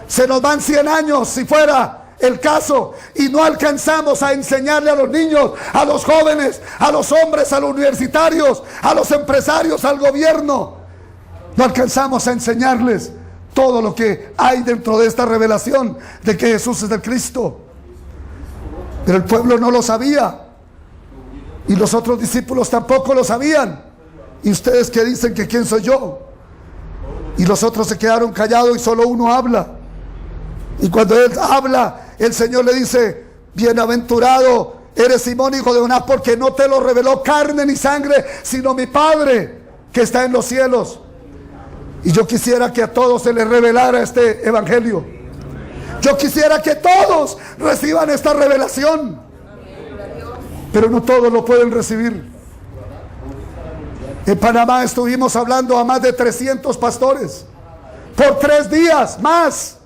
Se nos van 100 años si fuera el caso, y no alcanzamos a enseñarle a los niños, a los jóvenes, a los hombres, a los universitarios, a los empresarios, al gobierno. No alcanzamos a enseñarles todo lo que hay dentro de esta revelación de que Jesús es el Cristo. Pero el pueblo no lo sabía, y los otros discípulos tampoco lo sabían. ¿Y ustedes qué dicen? ¿Que quién soy yo? Y los otros se quedaron callados y solo uno habla. Y cuando él habla, el Señor le dice: bienaventurado eres Simón, hijo de Jonás, porque no te lo reveló carne ni sangre, sino mi Padre que está en los cielos. Y yo quisiera que a todos se les revelara este evangelio. Yo quisiera que todos reciban esta revelación, pero no todos lo pueden recibir. En Panamá estuvimos hablando a más de 300 pastores por 3 días más,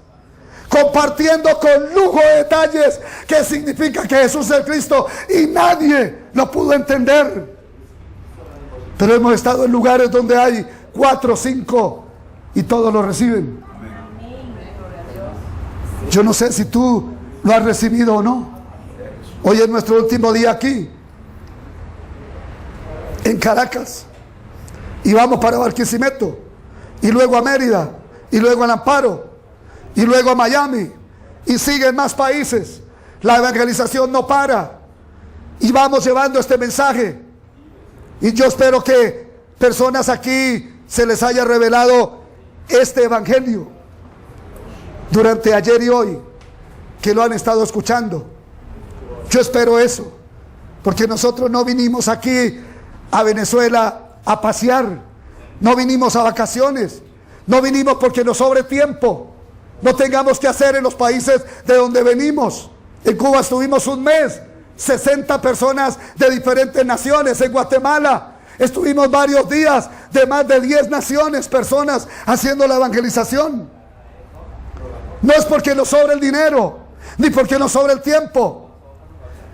compartiendo con lujo de detalles qué significa que Jesús es el Cristo, y nadie lo pudo entender. Pero hemos estado en lugares donde hay 4 o 5 y todos lo reciben. Yo no sé si tú lo has recibido o no. Hoy es nuestro último día aquí en Caracas, y vamos para Barquisimeto, y luego a Mérida, y luego a Amparo, y luego a Miami, y siguen más países. La evangelización no para, y vamos llevando este mensaje. Y yo espero que personas aquí se les haya revelado este evangelio, durante ayer y hoy, que lo han estado escuchando. Yo espero eso, porque nosotros no vinimos aquí a Venezuela a pasear, no vinimos a vacaciones, no vinimos porque nos sobre tiempo, no tengamos que hacer en los países de donde venimos. En Cuba estuvimos un mes, 60 personas de diferentes naciones. En Guatemala estuvimos varios días de más de 10 naciones, personas haciendo la evangelización. No es porque nos sobre el dinero, ni porque nos sobre el tiempo.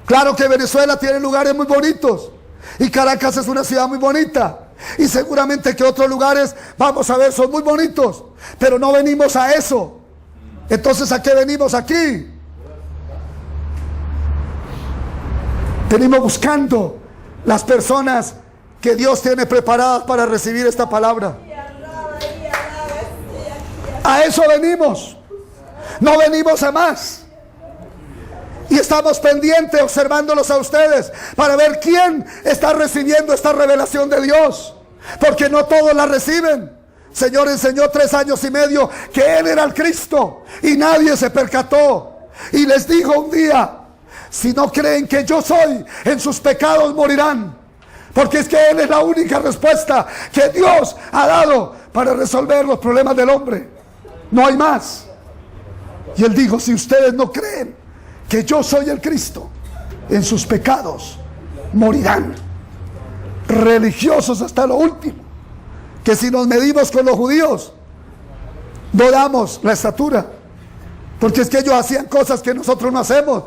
Claro que Venezuela tiene lugares muy bonitos, y Caracas es una ciudad muy bonita, y seguramente que otros lugares, vamos a ver, son muy bonitos, pero no venimos a eso. Entonces, ¿a qué venimos aquí? Venimos buscando las personas que Dios tiene preparadas para recibir esta palabra. A eso venimos. No venimos a más. Y estamos pendientes observándolos a ustedes para ver quién está recibiendo esta revelación de Dios, porque no todos la reciben. Señor enseñó 3 años y medio que Él era el Cristo y nadie se percató, y les dijo un día: si no creen que yo soy, en sus pecados morirán. Porque es que Él es la única respuesta que Dios ha dado para resolver los problemas del hombre. No hay más. Y Él dijo: si ustedes no creen que yo soy el Cristo, en sus pecados morirán. Religiosos hasta lo último, que si nos medimos con los judíos, no damos la estatura, porque es que ellos hacían cosas que nosotros no hacemos.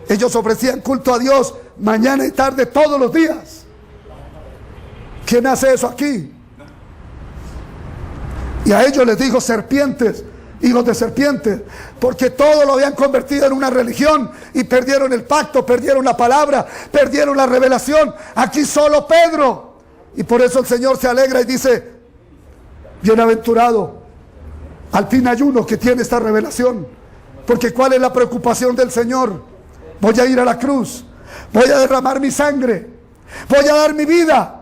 Ellos ofrecían culto a Dios mañana y tarde todos los días. ¿Quién hace eso aquí? Y a ellos les dijo serpientes, hijos de serpientes, porque todo lo habían convertido en una religión y perdieron el pacto, perdieron la palabra, perdieron la revelación. Aquí solo Pedro. Y por eso el Señor se alegra y dice: bienaventurado al fin hay uno que tiene esta revelación. Porque ¿cuál es la preocupación del Señor? Voy a ir a la cruz, voy a derramar mi sangre, voy a dar mi vida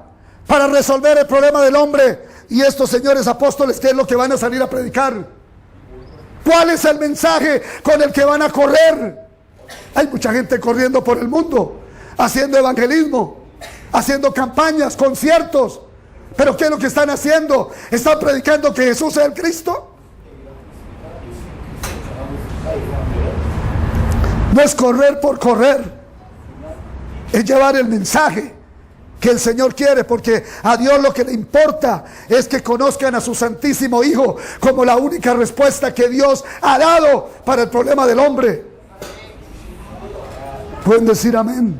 para resolver el problema del hombre. Y estos señores apóstoles, ¿qué es lo que van a salir a predicar? ¿Cuál es el mensaje con el que van a correr? Hay mucha gente corriendo por el mundo, haciendo evangelismo, haciendo campañas, conciertos. ¿Pero qué es lo que están haciendo? ¿Están predicando que Jesús es el Cristo? No es correr por correr, es llevar el mensaje que el Señor quiere, porque a Dios lo que le importa es que conozcan a su Santísimo Hijo como la única respuesta que Dios ha dado para el problema del hombre. ¿Pueden decir amén?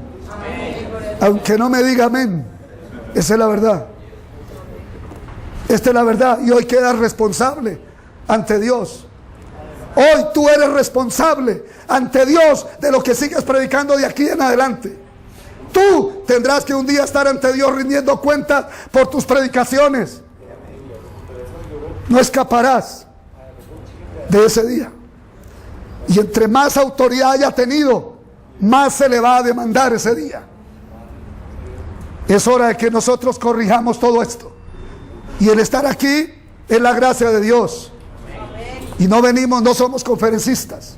Aunque no me diga amén, esa es la verdad. Esta es la verdad, y hoy quedas responsable ante Dios. Hoy tú eres responsable ante Dios de lo que sigas predicando de aquí en adelante. Tú tendrás que un día estar ante Dios rindiendo cuentas por tus predicaciones. No escaparás de ese día. Y entre más autoridad haya tenido, más se le va a demandar ese día. Es hora de que nosotros corrijamos todo esto. Y el estar aquí es la gracia de Dios. Y no somos conferencistas.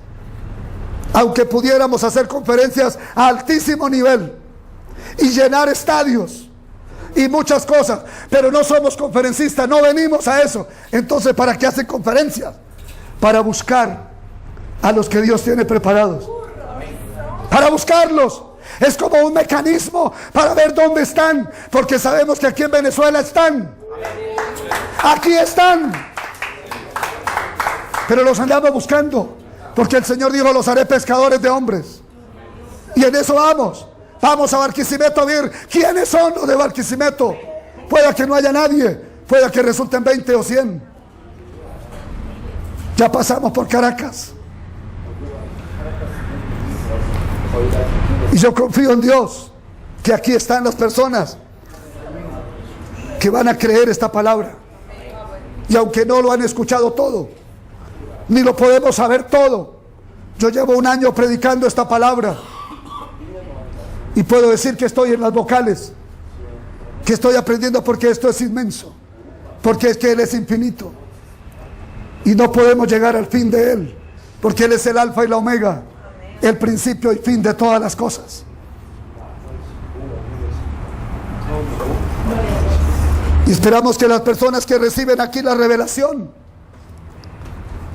Aunque pudiéramos hacer conferencias a altísimo nivel y llenar estadios y muchas cosas, pero no somos conferencistas, no venimos a eso. Entonces, ¿para qué hacen conferencias? Para buscar a los que Dios tiene preparados. Para buscarlos. Es como un mecanismo para ver dónde están, porque sabemos que aquí en Venezuela están. Aquí están. Pero los andamos buscando, porque el Señor dijo: los haré pescadores de hombres. Y en eso vamos. Vamos a Barquisimeto a ver quiénes son los de Barquisimeto. Pueda que no haya nadie, pueda que resulten 20 o 100. Ya pasamos por Caracas. Y yo confío en Dios, que aquí están las personas que van a creer esta palabra. Y aunque no lo han escuchado todo, ni lo podemos saber todo, yo llevo 1 año predicando esta palabra y puedo decir que estoy en las vocales, que estoy aprendiendo, porque esto es inmenso, porque es que Él es infinito y no podemos llegar al fin de Él porque Él es el alfa y la omega, el principio y fin de todas las cosas. Y esperamos que las personas que reciben aquí la revelación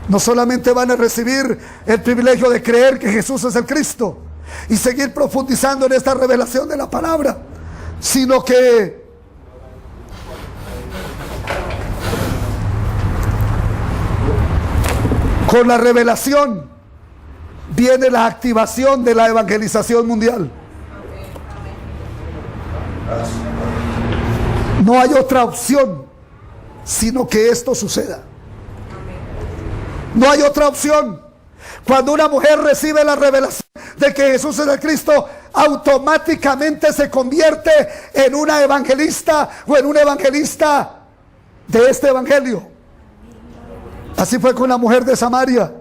no solamente van a recibir el privilegio de creer que Jesús es el Cristo y seguir profundizando en esta revelación de la palabra, sino que con la revelación viene la activación de la evangelización mundial. No hay otra opción sino que esto suceda. No hay otra opción. Cuando una mujer recibe la revelación de que Jesús es el Cristo, automáticamente se convierte en una evangelista o en un evangelista de este evangelio. Así fue con la mujer de Samaria.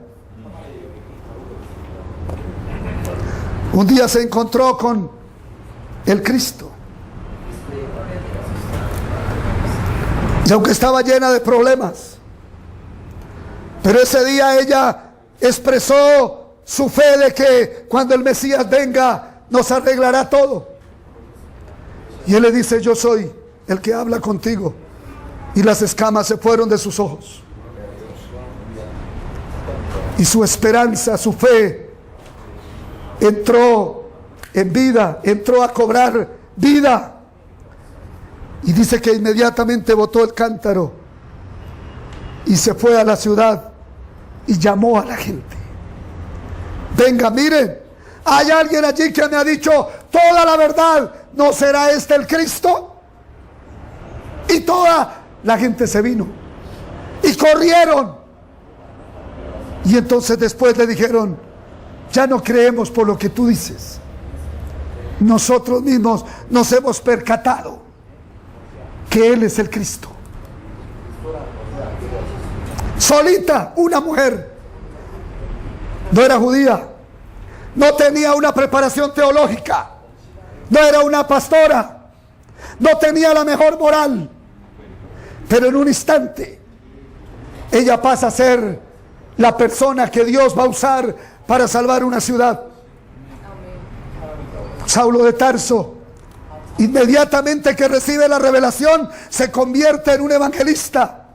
Un día se encontró con el Cristo. Y aunque estaba llena de problemas, pero ese día ella expresó su fe de que cuando el Mesías venga nos arreglará todo. Y Él le dice: yo soy el que habla contigo. Y las escamas se fueron de sus ojos. Y su esperanza, su fe, entró en vida, entró a cobrar vida. Y dice que inmediatamente botó el cántaro y se fue a la ciudad y llamó a la gente: venga, miren, hay alguien allí que me ha dicho toda la verdad, ¿no será este el Cristo? Y toda la gente se vino y corrieron. Y entonces después le dijeron: ya no creemos por lo que tú dices, nosotros mismos nos hemos percatado que Él es el Cristo. Solita, una mujer, no era judía, no tenía una preparación teológica, no era una pastora, no tenía la mejor moral, pero en un instante ella pasa a ser la persona que Dios va a usar para salvar una ciudad. Saulo de Tarso, inmediatamente que recibe la revelación, se convierte en un evangelista.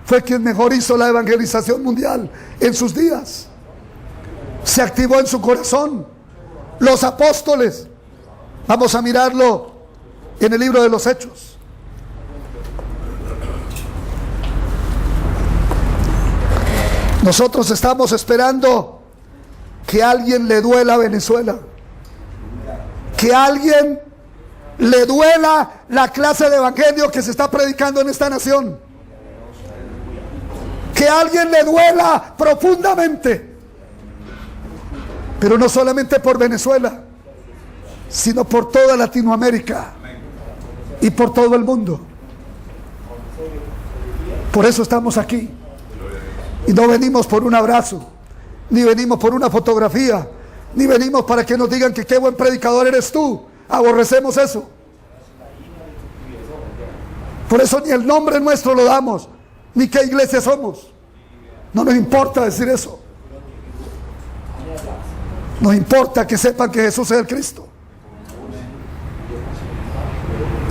Fue quien mejor hizo la evangelización mundial en sus días. Se activó en su corazón. Los apóstoles, vamos a mirarlo en el libro de los Hechos. Nosotros estamos esperando que a alguien le duela a Venezuela, que a alguien le duela la clase de evangelio que se está predicando en esta nación, que a alguien le duela profundamente, pero no solamente por Venezuela, sino por toda Latinoamérica y por todo el mundo. Por eso estamos aquí. Y no venimos por un abrazo, ni venimos por una fotografía, ni venimos para que nos digan que qué buen predicador eres tú. Aborrecemos eso. Por eso ni el nombre nuestro lo damos, ni qué iglesia somos. No nos importa decir eso. Nos importa que sepan que Jesús es el Cristo.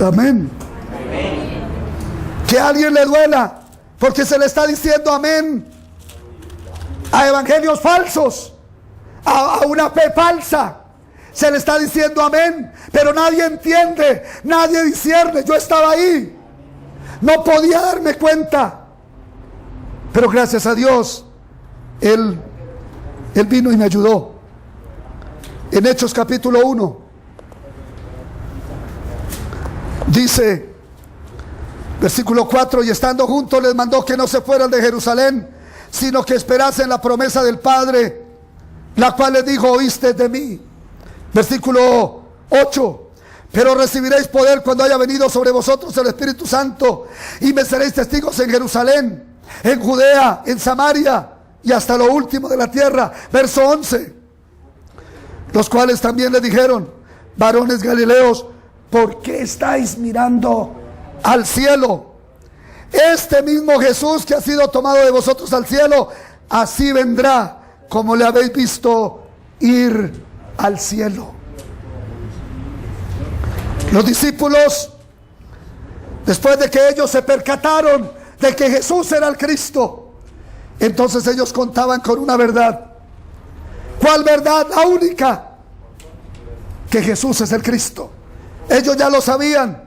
Amén. Que a alguien le duela porque se le está diciendo amén a evangelios falsos, a una fe falsa. Se le está diciendo amén, pero nadie entiende, nadie discierne. Yo estaba ahí, no podía darme cuenta, pero gracias a Dios Él vino y me ayudó. En Hechos capítulo 1 dice, versículo 4: y estando juntos les mandó que no se fueran de Jerusalén, sino que esperasen la promesa del Padre, la cual les dijo: oíste de mí. Versículo 8: pero recibiréis poder cuando haya venido sobre vosotros el Espíritu Santo, y me seréis testigos en Jerusalén, en Judea, en Samaria y hasta lo último de la tierra. Verso 11: los cuales también le dijeron: varones galileos, ¿por qué estáis mirando al cielo? Este mismo Jesús que ha sido tomado de vosotros al cielo, así vendrá como le habéis visto ir al cielo. Los discípulos, después de que ellos se percataron de que Jesús era el Cristo, entonces ellos contaban con una verdad. ¿Cuál verdad? La única: que Jesús es el Cristo. Ellos ya lo sabían,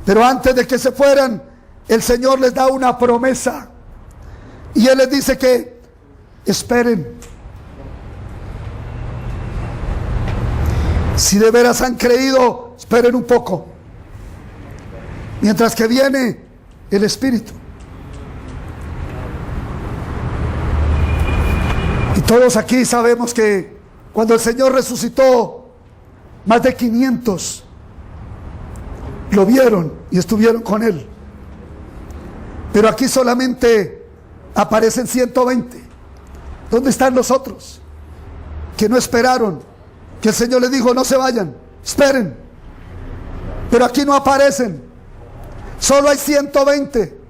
pero antes de que se fueran, el Señor les da una promesa, y Él les dice que esperen. Si de veras han creído, esperen un poco, mientras que viene el Espíritu. Y todos aquí sabemos que cuando el Señor resucitó, más de 500 lo vieron y estuvieron con Él. Pero aquí solamente aparecen 120. ¿Dónde están los otros que no esperaron? Que el Señor les dijo: no se vayan, esperen. Pero aquí no aparecen. Solo hay 120.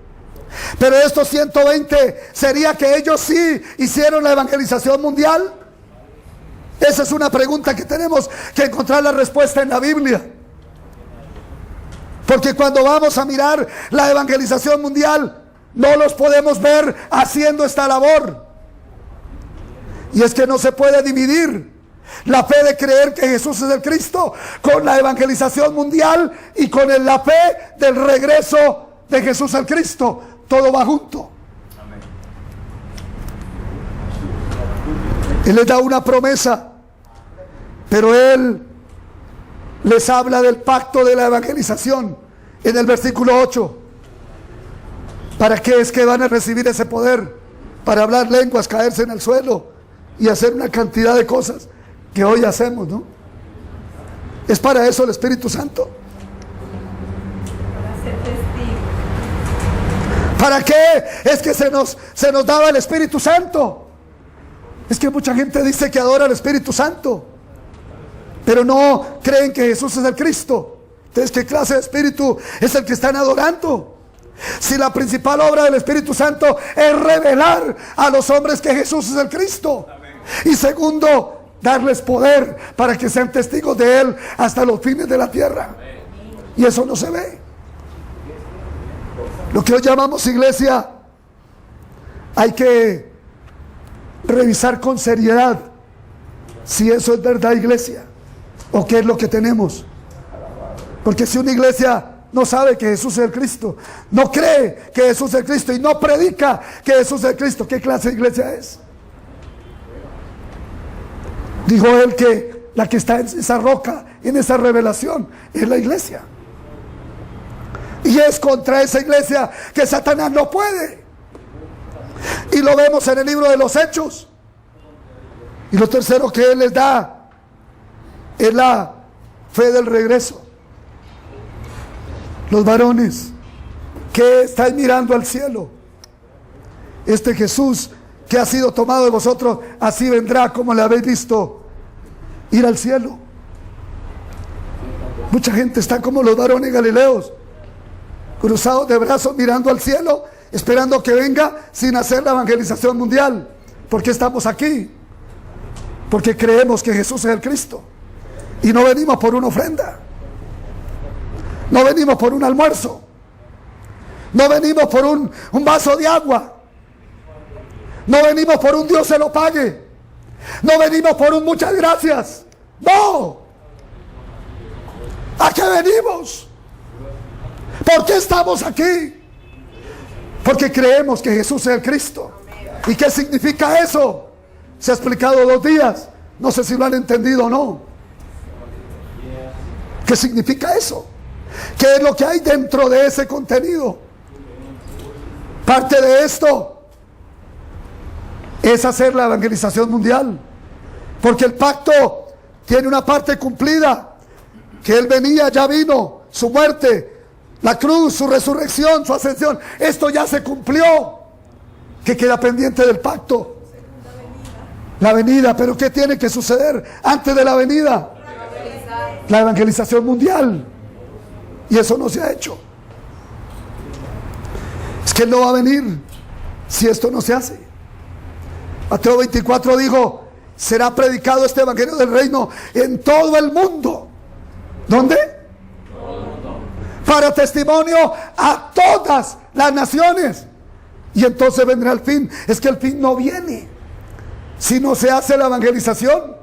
Pero estos 120, ¿sería que ellos sí hicieron la evangelización mundial? Esa es una pregunta que tenemos que encontrar la respuesta en la Biblia. Porque cuando vamos a mirar la evangelización mundial, no los podemos ver haciendo esta labor. Y es que no se puede dividir la fe de creer que Jesús es el Cristo con la evangelización mundial y con la fe del regreso de Jesús al Cristo. Todo va junto. Él les da una promesa, pero Él les habla del pacto de la evangelización en el versículo 8. ¿Para qué es que van a recibir ese poder? Para hablar lenguas, caerse en el suelo y hacer una cantidad de cosas que hoy hacemos, ¿no? Es para eso el Espíritu Santo. ¿Para qué es que se nos daba el Espíritu Santo? Es que mucha gente dice que adora al Espíritu Santo, pero no creen que Jesús es el Cristo. Entonces, ¿qué clase de espíritu es el que están adorando? Si la principal obra del Espíritu Santo es revelar a los hombres que Jesús es el Cristo. Y segundo, darles poder para que sean testigos de Él hasta los fines de la tierra. Y eso no se ve. Lo que hoy llamamos iglesia, hay que revisar con seriedad si eso es verdad iglesia o qué es lo que tenemos. Porque si una iglesia no sabe que Jesús es el Cristo, no cree que Jesús es el Cristo y no predica que Jesús es el Cristo, ¿qué clase de iglesia es? Dijo Él que la que está en esa roca, en esa revelación, es la iglesia. Y es contra esa iglesia que Satanás no puede. Y lo vemos en el libro de los Hechos. Y lo tercero que Él les da es la fe del regreso. Los varones que estáis mirando al cielo, este Jesús que ha sido tomado de vosotros, así vendrá como le habéis visto ir al cielo. Mucha gente está como los varones galileos, cruzados de brazos mirando al cielo, esperando que venga sin hacer la evangelización mundial. ¿Por qué estamos aquí? Porque creemos que Jesús es el Cristo. Y no venimos por una ofrenda, no venimos por un almuerzo, no venimos por un vaso de agua, no venimos por un Dios se lo pague, no venimos por un muchas gracias. No. ¿A qué venimos? ¿Por qué estamos aquí? Porque creemos que Jesús es el Cristo. ¿Y qué significa eso? Se ha explicado 2 días. No sé si lo han entendido o no. ¿Qué significa eso? ¿Qué es lo que hay dentro de ese contenido? Parte de esto es hacer la evangelización mundial. Porque el pacto tiene una parte cumplida. Que Él venía, ya vino, su muerte, la cruz, su resurrección, su ascensión. Esto ya se cumplió. ¿Qué queda pendiente del pacto? La venida. ¿Pero qué tiene que suceder antes de la venida? La evangelización mundial. Y eso no se ha hecho. Es que Él no va a venir si esto no se hace. Mateo 24 dijo: será predicado este evangelio del reino en todo el mundo. ¿Dónde? Para testimonio a todas las naciones. Y entonces vendrá el fin. Es que el fin no viene si no se hace la evangelización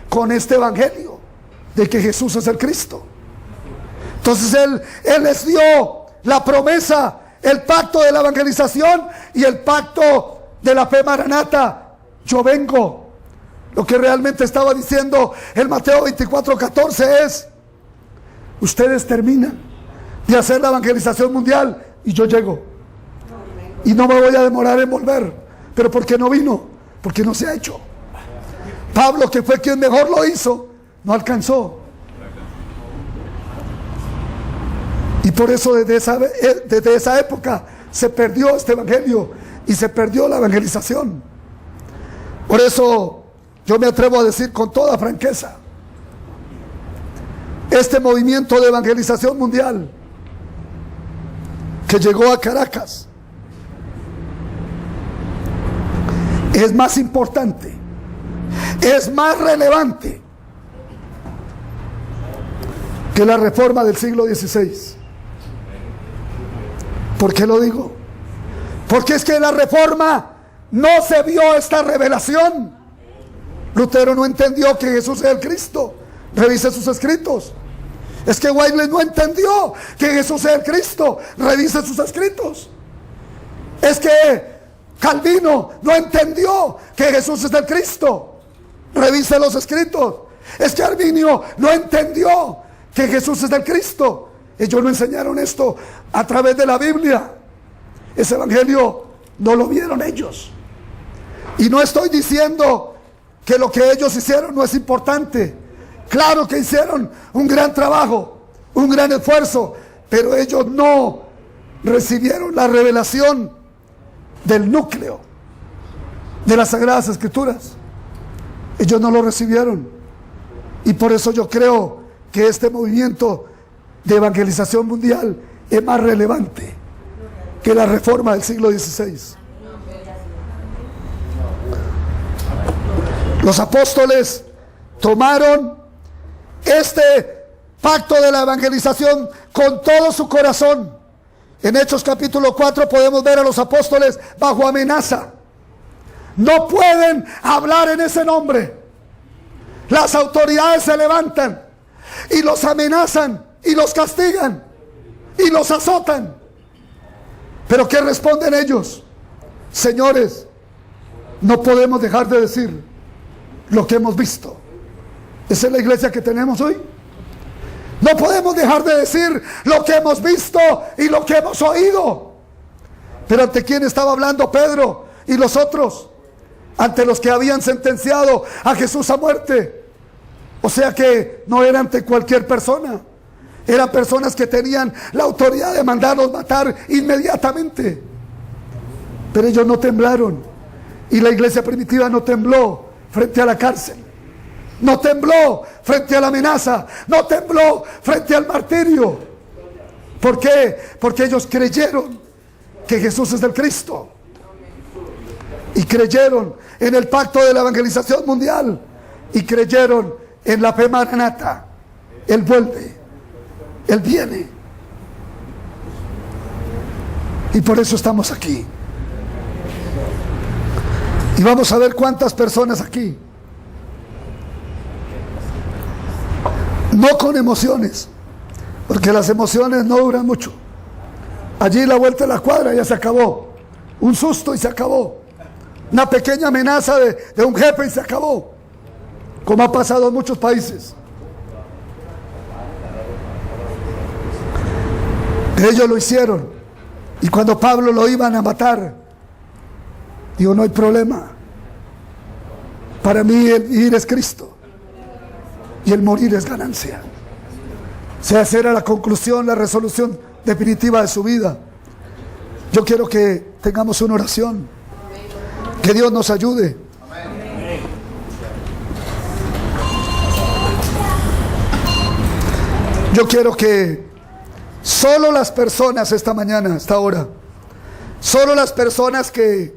con este evangelio de que Jesús es el Cristo. Entonces Él les dio la promesa, el pacto de la evangelización y el pacto de la fe maranata. Yo vengo. Lo que realmente estaba diciendo el Mateo 24:14 es: ustedes terminan de hacer la evangelización mundial y yo llego. Y no me voy a demorar en volver. ¿Pero por qué no vino? Porque no se ha hecho. Pablo, que fue quien mejor lo hizo, no alcanzó. Y por eso desde esa época se perdió este evangelio y se perdió la evangelización. Por eso yo me atrevo a decir con toda franqueza: este movimiento de evangelización mundial que llegó a Caracas es más importante, es más relevante que la reforma del siglo XVI. ¿Por qué lo digo? Porque es que en la reforma no se vio esta revelación. Lutero no entendió que Jesús es el Cristo. Revise sus escritos. Es que Wesley no entendió que Jesús es el Cristo. Revise sus escritos. Es que Calvino no entendió que Jesús es el Cristo. Revise los escritos. Es que Arminio no entendió que Jesús es el Cristo. Ellos no enseñaron esto a través de la Biblia. Ese evangelio no lo vieron ellos. Y no estoy diciendo que lo que ellos hicieron no es importante. Claro que hicieron un gran trabajo, un gran esfuerzo, pero ellos no recibieron la revelación del núcleo de las Sagradas Escrituras. Ellos no lo recibieron. Y por eso yo creo que este movimiento de evangelización mundial es más relevante que la reforma del siglo XVI. Los apóstoles tomaron este pacto de la evangelización con todo su corazón. En Hechos capítulo 4 podemos ver a los apóstoles bajo amenaza. No pueden hablar en ese nombre. Las autoridades se levantan y los amenazan y los castigan y los azotan. Pero ¿qué responden ellos? Señores, no podemos dejar de decir lo que hemos visto. ¿Esa es la iglesia que tenemos hoy? No podemos dejar de decir lo que hemos visto y lo que hemos oído. Pero ¿ante quién estaba hablando Pedro y los otros? Ante los que habían sentenciado a Jesús a muerte. O sea que no era ante cualquier persona. Eran personas que tenían la autoridad de mandarlos matar inmediatamente. Pero ellos no temblaron. Y la iglesia primitiva no tembló frente a la cárcel. No tembló frente a la amenaza. No tembló frente al martirio. ¿Por qué? Porque ellos creyeron que Jesús es el Cristo. Y creyeron en el pacto de la evangelización mundial. Y creyeron en la fe maranata. Él vuelve. Él viene. Y por eso estamos aquí. Y vamos a ver cuántas personas aquí. No con emociones, porque las emociones no duran mucho. Allí la vuelta de la cuadra ya se acabó. Un susto y se acabó. Una pequeña amenaza de un jefe y se acabó. Como ha pasado en muchos países. Ellos lo hicieron. Y cuando Pablo lo iban a matar, digo, no hay problema. Para mí el vivir es Cristo. Y el morir es ganancia. O sea, esa era la conclusión, la resolución definitiva de su vida. Yo quiero que tengamos una oración. Que Dios nos ayude. Yo quiero que solo las personas esta mañana, hasta ahora, solo las personas que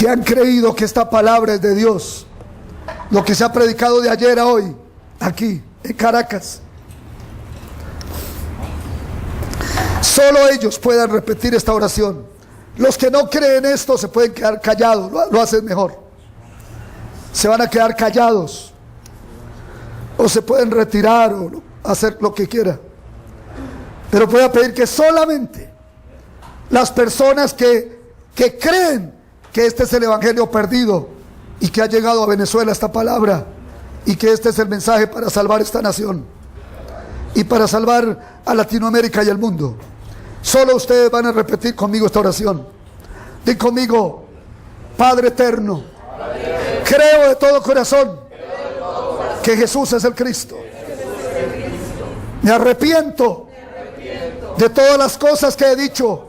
que han creído que esta palabra es de Dios, lo que se ha predicado de ayer a hoy, aquí en Caracas, solo ellos puedan repetir esta oración. Los que no creen esto se pueden quedar callados, lo hacen mejor. Se van a quedar callados, o se pueden retirar, o hacer lo que quieran. Pero voy a pedir que solamente las personas que creen que este es el evangelio perdido y que ha llegado a Venezuela esta palabra, y que este es el mensaje para salvar esta nación y para salvar a Latinoamérica y el mundo, solo ustedes van a repetir conmigo esta oración. Di conmigo: Padre eterno, creo de todo corazón que Jesús es el Cristo. Me arrepiento de todas las cosas que he dicho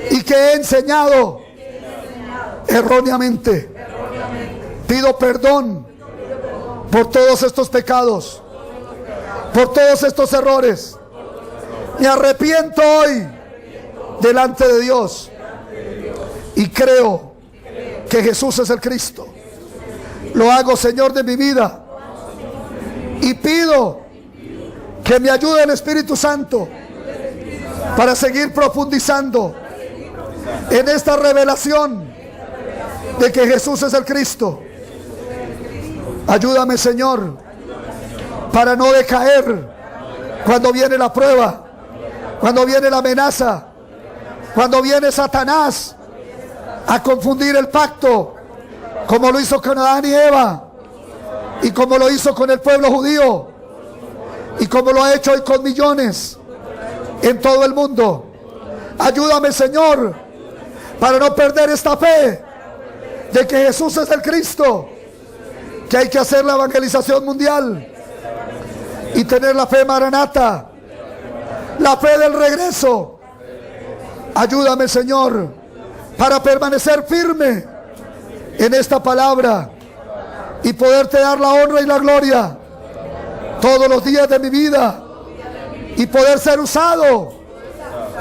y que he enseñado erróneamente. Pido perdón por todos estos pecados, por todos estos errores. Me arrepiento hoy delante de Dios y creo que Jesús es el Cristo. Lo hago Señor de mi vida y pido que me ayude el Espíritu Santo para seguir profundizando en esta revelación de que Jesús es el Cristo. Ayúdame, Señor, para no decaer cuando viene la prueba, cuando viene la amenaza, cuando viene Satanás a confundir el pacto, como lo hizo con Adán y Eva, y como lo hizo con el pueblo judío, y como lo ha hecho hoy con millones en todo el mundo. Ayúdame, Señor, para no perder esta fe de que Jesús es el Cristo, que hay que hacer la evangelización mundial y tener la fe maranata, la fe del regreso. Ayúdame, Señor, para permanecer firme en esta palabra y poderte dar la honra y la gloria todos los días de mi vida, y poder ser usado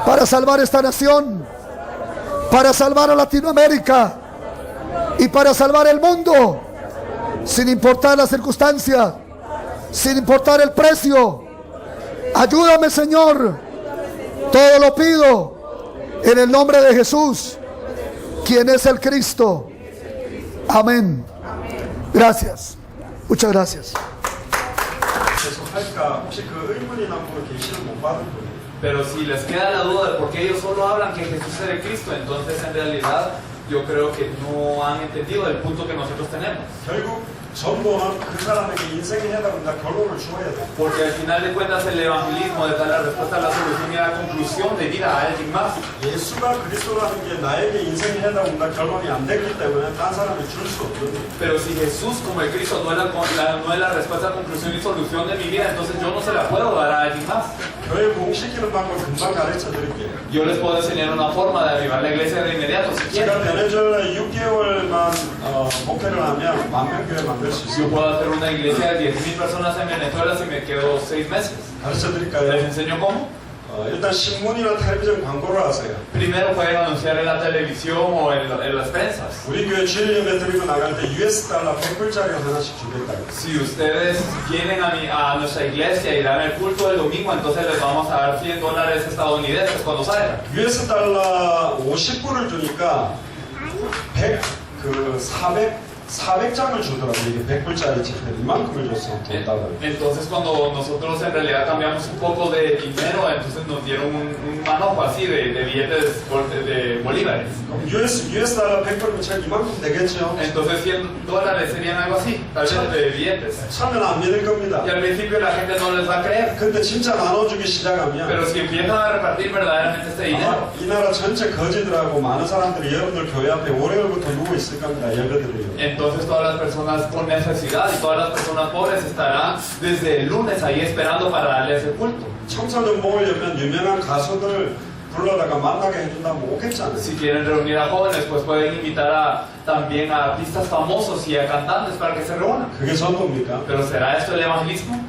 para salvar esta nación, para salvar a Latinoamérica y para salvar el mundo, sin importar las circunstancias, sin importar el precio. Ayúdame, Señor, todo lo pido en el nombre de Jesús, quien es el Cristo. Amén. Gracias. Muchas gracias. Pero si les queda la duda de por qué ellos solo hablan que Jesús es el Cristo, entonces en realidad yo creo que no han entendido el punto que nosotros tenemos. Porque al final de cuentas el evangelismo de dar la respuesta a la solución y a la conclusión de ir a alguien más. Pero si Jesús como el Cristo no es la respuesta, conclusión y solución de mi vida, entonces yo no se la puedo dar a alguien más. Yo les puedo enseñar una forma de avivar la iglesia de inmediato si quieren. Yo puedo hacer una iglesia de 10,000 personas en Venezuela si me quedo 6 meses. ¿Les enseño cómo? Primero pueden anunciar en la televisión o en las prensas. Si ustedes vienen a nuestra iglesia y dan el culto del domingo, entonces les vamos a dar $100 estadounidenses cuando salgan. Entonces cuando nosotros en realidad cambiamos un poco de dinero, entonces nos dieron un manojo así de billetes de bolívares. Entonces $100 serían algo así, tal vez de billetes. Y al principio la gente no les va a creer. Pero si empiezan a repartir verdaderamente este dinero, entonces todas las personas con necesidad y todas las personas pobres estarán desde el lunes ahí esperando para darles el culto. Si quieren reunir a jóvenes, pues pueden invitar también a artistas famosos y a cantantes para que se reúnan. ¿Pero será esto el evangelismo?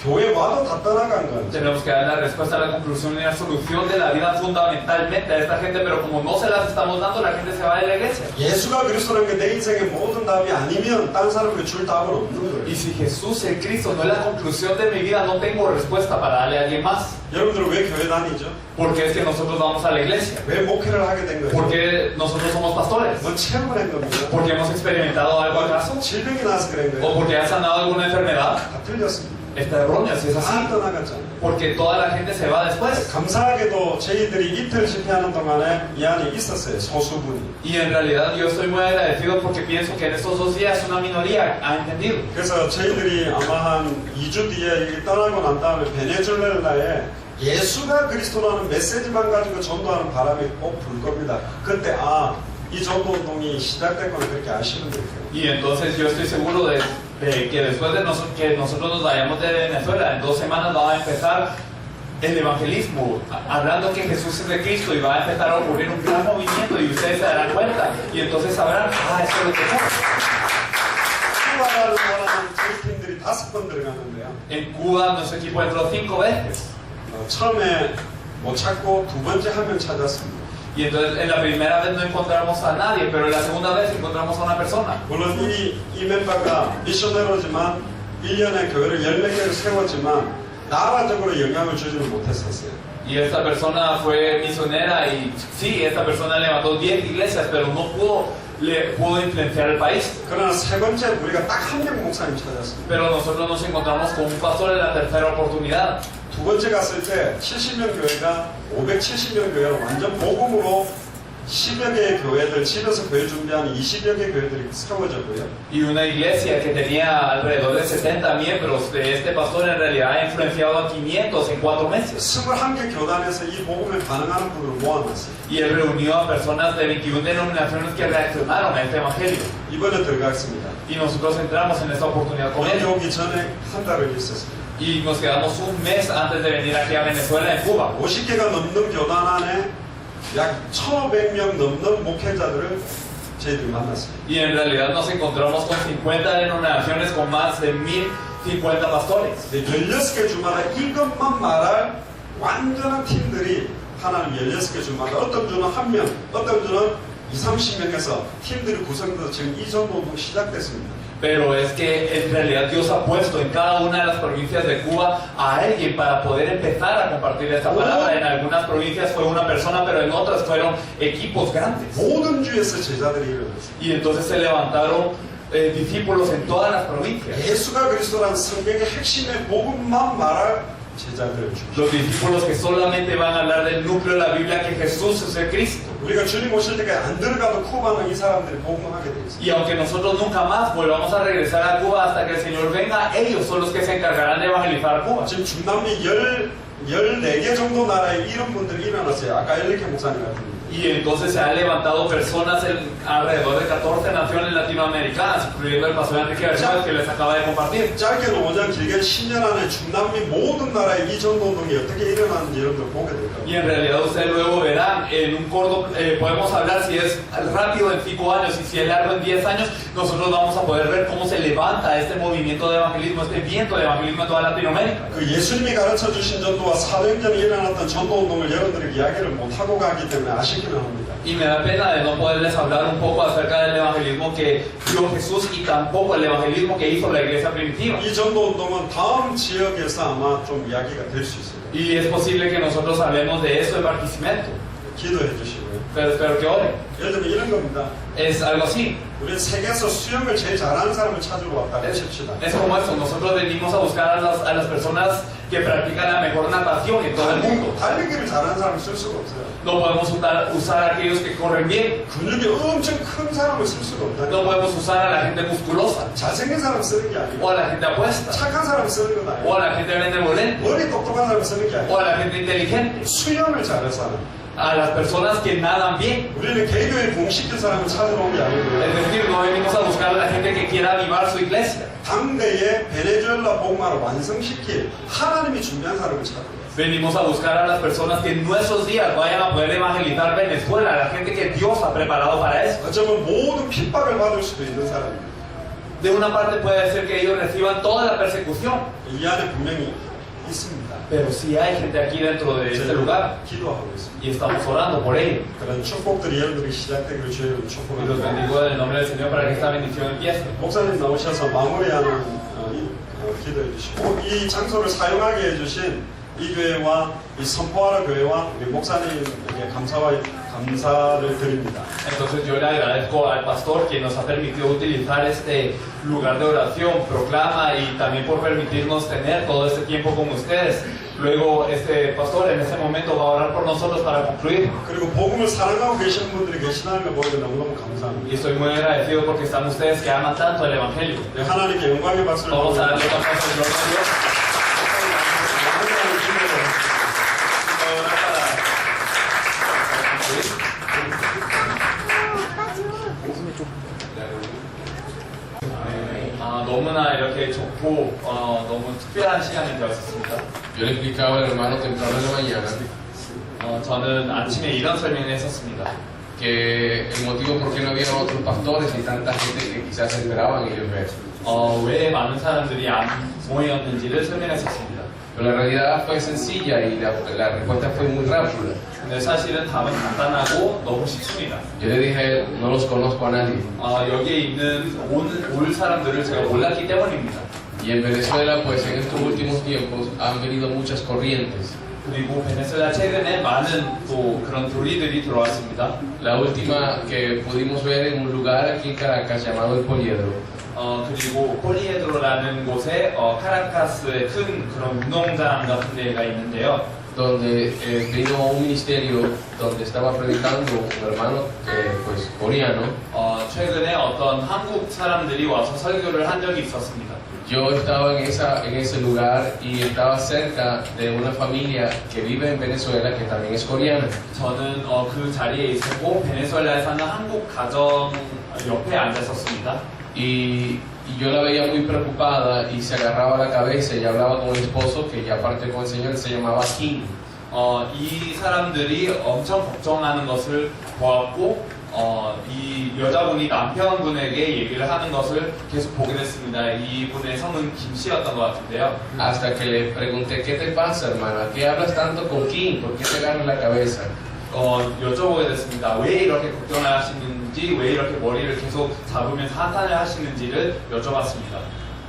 교회 와도 다 떠나간 거죠. Tenemos que dar la respuesta a la conclusión y la solución de la vida fundamentalmente a esta gente, pero como no se las estamos dando, la gente se va de la iglesia. 예수가 그리스도라는 게 내 인생의 모든 답이 아니면 다른 사람에게 줄 답은 없는 거예요. Y si Jesús el Cristo no es la conclusión de mi vida, no tengo respuesta para darle a alguien más. 여러분들은 왜 교회 다니죠? Porque es que nosotros vamos a la iglesia. 왜 목회를 하게 된 거예요? Porque nosotros somos pastores. 뭐 체험을 한 겁니다. Porque hemos experimentado algo acaso. 질병이 나서 그런 O 거예요. porque ha sanado alguna enfermedad. 다 틀렸습니다. Está errónea, si es así. 다 떠나갔잖아요. Porque toda la gente se va después. 감사하게도 저희들이 이틀 집회하는 동안에 이 안에 있었어요. 소수분이. Y en realidad yo estoy muy agradecido porque pienso que en estos 2 días una minoría ha entendido. 그래서 저희들이 아마 한 2주 뒤에 여기 떠나고 난 다음에 베네수엘라에 예수가 그리스도라는 메시지만 가지고 전도하는 바람이 꼭 불 겁니다. 그때 이 전도 운동이 시작됐구나 그렇게 아시면 돼요. Y entonces yo estoy seguro de que después de que nosotros nos vayamos de Venezuela, en 2 semanas va a empezar el evangelismo, hablando que Jesús es de Cristo, y va a empezar a ocurrir un gran movimiento y ustedes se darán cuenta y entonces sabrán, esto es lo que pasa. 쿠바를 원하는 저희 팀들이 5번 들어갔는데요. En Cuba nuestro equipo entró 5 veces. 처음에 못 찾고 2번째 한 명 찾았습니다. Y entonces en la primera vez no encontramos a nadie, pero en la segunda vez encontramos a una persona. 물론 이 멤버가 미셔너로지만 1년에 교회를 14개를 세웠지만 나라적으로 영향을 주지는 못했었어요. Y esta persona fue misionera y sí, esta persona levantó 10 iglesias, pero no pudo influenciar el país. 그러나 세 번째 우리가 딱 한 명 목사님 찾았습니다. Pero nosotros nos encontramos con un pastor en la tercera oportunidad. 두 번째 갔을 때 70명 교회가 570명 교회로 완전 복음으로 10여 개의 교회들, 집에서 교회 준비하는 20여 개의 교회들이 세워졌고요. Y una iglesia que tenía alrededor de 70 miembros de este pastor en realidad ha influenciado a 500 en 4 meses. 21개 교단에서 이 복음에 반응하는 분들을 모아놨어요. Y él reunió a personas de 21 denominaciones que reaccionaron a este evangelio. 이번에 들어갔습니다. Y nosotros entramos en esta oportunidad con 오늘 él. 오기 전에 한 달을 있었습니다. Y nos quedamos un mes antes de venir aquí a Venezuela, en Cuba. 50개가 넘는 교단 안에 약 1,500명 넘는 목회자들을 저희들이 만났습니다. Y en realidad nos encontramos con 50 denominaciones con más de 1050 pastores. 16개 주마다 이것만 말할 완전한 팀들이 하나님 16개 주마다 어떤 주는 1명, 어떤 주는 20-30명에서 팀들이 구성돼서 지금 이 전도 운동 시작됐습니다. Pero es que en realidad Dios ha puesto en cada una de las provincias de Cuba a alguien para poder empezar a compartir esta palabra. En algunas provincias fue una persona, pero en otras fueron equipos grandes. 모든 주에서 제자들이 일어났어요. Y entonces se levantaron discípulos en todas las provincias. 예수가 그리스도라는 성경의 핵심의 복음만 말할 제자들을 주십시오. Los discípulos que solamente van a hablar del núcleo de la Biblia, que Jesús es el Cristo. 우리가 주님 오실 때까지 안 들어가도 쿠바는 이 사람들이 복음하게 돼 있어요. Y aunque nosotros nunca más volvamos a regresar a Cuba hasta que el Señor venga, ellos son los que se encargarán de evangelizar Cuba. 지금 중남미 14개 정도 나라에 이런 분들이 일어났어요. 아까 엘리케 목사님 같은 분. Y entonces se han levantado personas en alrededor de 14 naciones latinoamericanas, incluyendo el pastor Enrique García que les acaba de compartir. 짧게는 5년, 길게는 10년 안에 중남미 모든 나라에 이 전도 운동이 어떻게 일어나는지 여러분들 보게 될 Y 거예요. en realidad ustedes luego verán, en un corto, podemos hablar si es rápido en 5 años y si es largo en 10 años, nosotros vamos a poder ver cómo se levanta este movimiento de evangelismo, este viento de evangelismo en toda Latinoamérica. 그 예수님이 가르쳐 주신 전도와 400년 전에 일어났던 전도 운동을 여러분들이 이야기를 못 하고 가기 때문에 아쉽기는 합니다. Y me da pena de no poderles hablar un poco acerca del evangelismo que dio Jesús y tampoco el evangelismo que hizo la iglesia primitiva. 이 전도 운동은 다음 지역에서 아마 좀 이야기가 될 수 있어요. Y es posible que nosotros hablemos de eso en Barquisimeto, 기도해 주시고요. pero espero que oren. 예를 들면 이런 겁니다. Es algo así. 우리 세계에서 수영을 제일 잘하는 사람을 찾으러 왔다고 칩시다. Es como eso, nosotros venimos a buscar a las personas que practican la mejor natación en todo el mundo. 달리기를 잘하는 사람을 쓸 수가 없어요. No podemos usar a aquellos que corren bien, 근육이 엄청 큰 사람을 쓸 수가 없다. no podemos usar a la gente musculosa, 잘생긴 사람 쓰는 게 아니고 o a la gente apuesta, 착한 사람 쓰는 건 o 아니고 a la gente benevolente, 머리 똑똑한 사람 쓰는 게 o 아니고 a la gente inteligente, 수영을 잘해서 하는 a las personas que nadan bien. 우리는 개교에 봉시킬 사람을 찾으러 온 게 Es 아니고 decir, no venimos a buscar a la gente que quiera avivar su iglesia. 당대의 베네수엘라 복음화를 완성시킬 하나님이 준비한 사람을 찾으러 Venimos a buscar a las personas que en nuestros días vayan a poder evangelizar Venezuela, a la gente que Dios ha preparado para eso. 어쩌면 모든 핍박을 받을 수도 있는 사람입니다. de una parte puede ser que ellos reciban toda la persecución, 이 안에 분명히 있습니다. pero si hay gente aquí dentro de este lugar 기도하고 있습니다. y estamos orando por ellos. 그런 축복들이 여러분들이 시작되기를 주의 이름으로 Y los 축복합니다. bendigo en el nombre del Señor para que esta bendición empiece. 목사님 나오셔서 마무리하는 기도해 주시고 이 장소를 사용하게 해주신 이 교회와 이 선포하라 교회와 우리 목사님에게 감사를 드립니다. Entonces yo le agradezco al pastor que nos ha permitido utilizar este lugar de oración, proclama y también por permitirnos tener todo este tiempo con ustedes. Luego este pastor en ese momento va a orar por nosotros para concluir. 그리고 복음을 사랑하고 계시는 분들이 계시다는 걸 보니까 너무너무 감사합니다. Y estoy muy agradecido porque están ustedes que aman tanto el Evangelio. 네, 하나님께 영광의 박수를 Vamos a 드립니다. darle una cosa de gloria a Dios. 너무나 이렇게 좋고 너무 특별한 시간이 되었습니다. Yo le explicaba al hermano temprano en la mañana 저는 아침에 이런 설명을 했었습니다. que el motivo por qué no había otros pastores y tanta gente que quizás esperaban ellos ver. 왜 많은 사람들이 안 모였는지를 설명했었습니다. Pero la realidad fue sencilla y la respuesta fue muy rápida. 근데 사실은 답은 간단하고 너무 쉽습니다. Yo le dije a él, no los conozco a nadie. 여기에 있는 올 사람들을 제가 몰랐기 때문입니다. Y en Venezuela, pues en estos últimos tiempos han venido muchas corrientes. 그리고 베네수엘라 최근에 많은 또 그런 교리들이 들어왔습니다. La última que pudimos ver en un lugar aquí en Caracas llamado El Poliedro. 그리고 폴리에드로라는 곳에 카라카스의 큰 그런 운동장 같은 데가 있는데요. Donde vino un ministerio donde estaba predicando un hermano pues coreano. 최근에 어떤 한국 사람들이 와서 설교를 한 적이 있었습니다. Yo estaba en ese lugar y estaba cerca de una familia que vive en Venezuela que también es coreana. 저는 그 자리에 있었고 베네수엘라에 사는 한국 가정 옆에 앉았었습니다. Y yo la veía muy preocupada y se agarraba la cabeza y hablaba con el esposo que ya parte con el Señor, se llamaba Kim. 이 사람들이 엄청 걱정하는 것을 보았고 이 여자분이 남편분에게 얘기를 하는 것을 계속 보게 됐습니다. 이분의 성은 김 씨였던 것 같은데요. Hasta que le pregunté, ¿qué te pasa, hermana? ¿Qué hablas tanto con Kim? ¿Por qué te agarras la cabeza? 여쭤보게 됐습니다. 왜 이렇게 걱정을 하시는지, 왜 이렇게 머리를 계속 잡으면서 한탄을 하시는지를 여쭤봤습니다.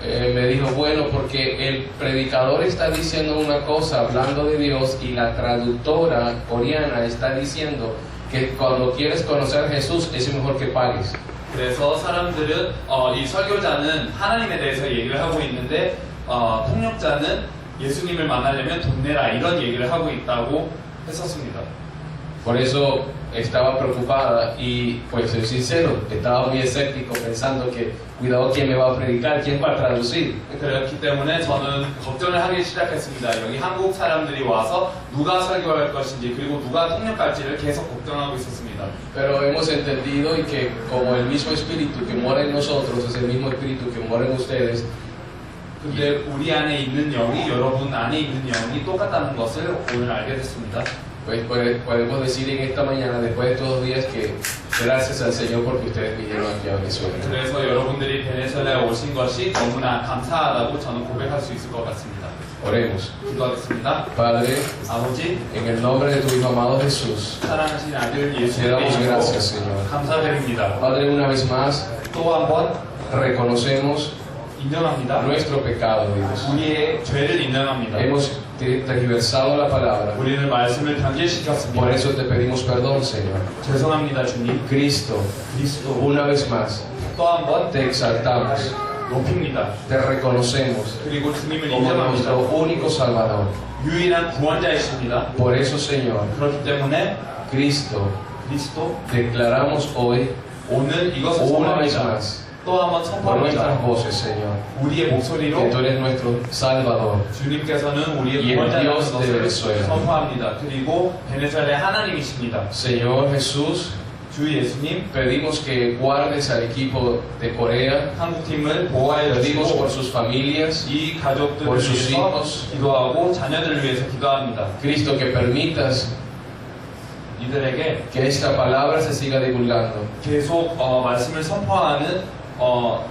Me dijo, bueno, porque el predicador está diciendo una cosa hablando de Dios y la traductora coreana está diciendo que cuando quieres conocer a Jesús es mejor que pagues. 그래서 사람들은 이 설교자는 하나님에 대해서 얘기를 하고 있는데 통역자는 예수님을 만나려면 돈 내라 이런 얘기를 하고 있다고 했었습니다. Por eso estaba preocupada y pues soy sincero, estaba muy escéptico pensando que cuidado quién me va a predicar, quién va a traducir. 그렇기 때문에 저는 걱정을 하기 시작했습니다. 여기 한국 사람들이 와서 누가 설교할 것인지 그리고 누가 통역할지를 계속 걱정하고 있었습니다. Pero hemos entendido y que como el mismo espíritu que mora en nosotros es el mismo espíritu que mora en ustedes. 근데 우리 안에 있는 영이 여러분 안에 있는 영이 똑같다는 것을 오늘 알게 됐습니다. Pues podemos decir en esta mañana, después de todos los días, que gracias al Señor porque ustedes vinieron aquí a Venezuela. 그래서 여러분들이 베네수엘라에 오신 것이 너무나 감사하다고 저는 고백할 수 있을 것 같습니다. Oremos. 기도하겠습니다. Padre, 아버지, en el nombre de tu Hijo amado Jesús, 사랑하신 아들 te 예수님의 damos 이름으로 gracias, Señor. 감사드립니다. Padre, una vez más, 또 한 번 reconocemos 인정합니다. nuestro pecado, Dios. 우리의 죄를 인정합니다. Hemos tergiversado la palabra. 우리는 말씀을 변질시켰습니다. Por eso te pedimos perdón, Señor. 죄송합니다, 주님. Cristo, 그리스도 una vez más, 또 한 번 te exaltamos, 높입니다. te reconocemos 그리고 주님을 como 인정합니다. nuestro único Salvador. 유일한 구원자이십니다. Por eso, Señor, 그렇기 때문에 Cristo, 그리스도 declaramos hoy, 오늘 이것을 una vez 선포합니다. más, 또 한 번 por nuestras 선포합니다. voces, Señor, 우리의 que 목소리로 tú eres nuestro Salvador. 주님께서는 우리의 Y el 구원자라는 Dios de 것을 Venezuela. 선포합니다. 그리고 베네수엘의 하나님이십니다. Señor Jesús, 주 예수님, pedimos que guardes al equipo de Corea, 한국팀을 보호하여 pedimos por 주시고 sus familias, 이 가족들을 por sus 위해서 hijos. 기도하고 자녀들을 위해서 기도합니다. Cristo, que permitas 이들에게 que esta palabra se siga divulgando, 계속 말씀을 선포하는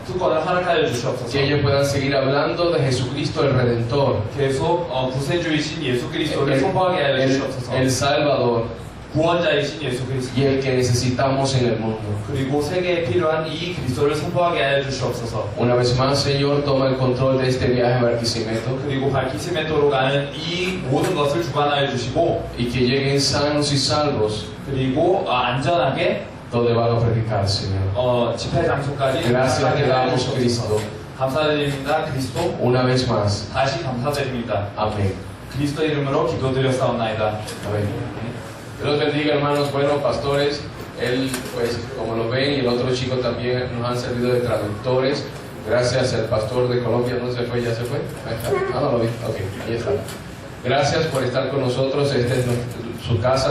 특권을 허락하여 주시옵소서. Que ellos puedan seguir hablando de Jesucristo el Redentor, 계속 구세주이신 예수 그리스도를 선포하게 하여 주시옵소서. el Salvador 구원자이신 예수 그리스도. y el que necesitamos en el mundo. 그리고 세계에 필요한 이 그리스도를 선포하게 하여 주시옵소서. Una vez más, Señor, toma el control de este viaje a Barquisimeto 그리고 발키시메토로 가는 이 모든 것을 주관하여 주시고, y que lleguen sanos y salvos 그리고 안전하게 donde van a predicar, Señor. 집회 장소까지 Gracias te 도착하게 하여 damos, 주시옵소서. Cristo. 감사드립니다, 그리스도. Una vez más. 다시 감사드립니다. Amén. 그리스도 이름으로 기도드렸사옵나이다. Amén. Dios bendiga, hermanos. Bueno, pastores, él, pues, como lo ven, y el otro chico también nos han servido de traductores. Gracias, el pastor de Colombia no se fue, ya se fue. Ahí está. Ah, no lo vi. Ok, ahí está. Gracias por estar con nosotros. Esta es su casa.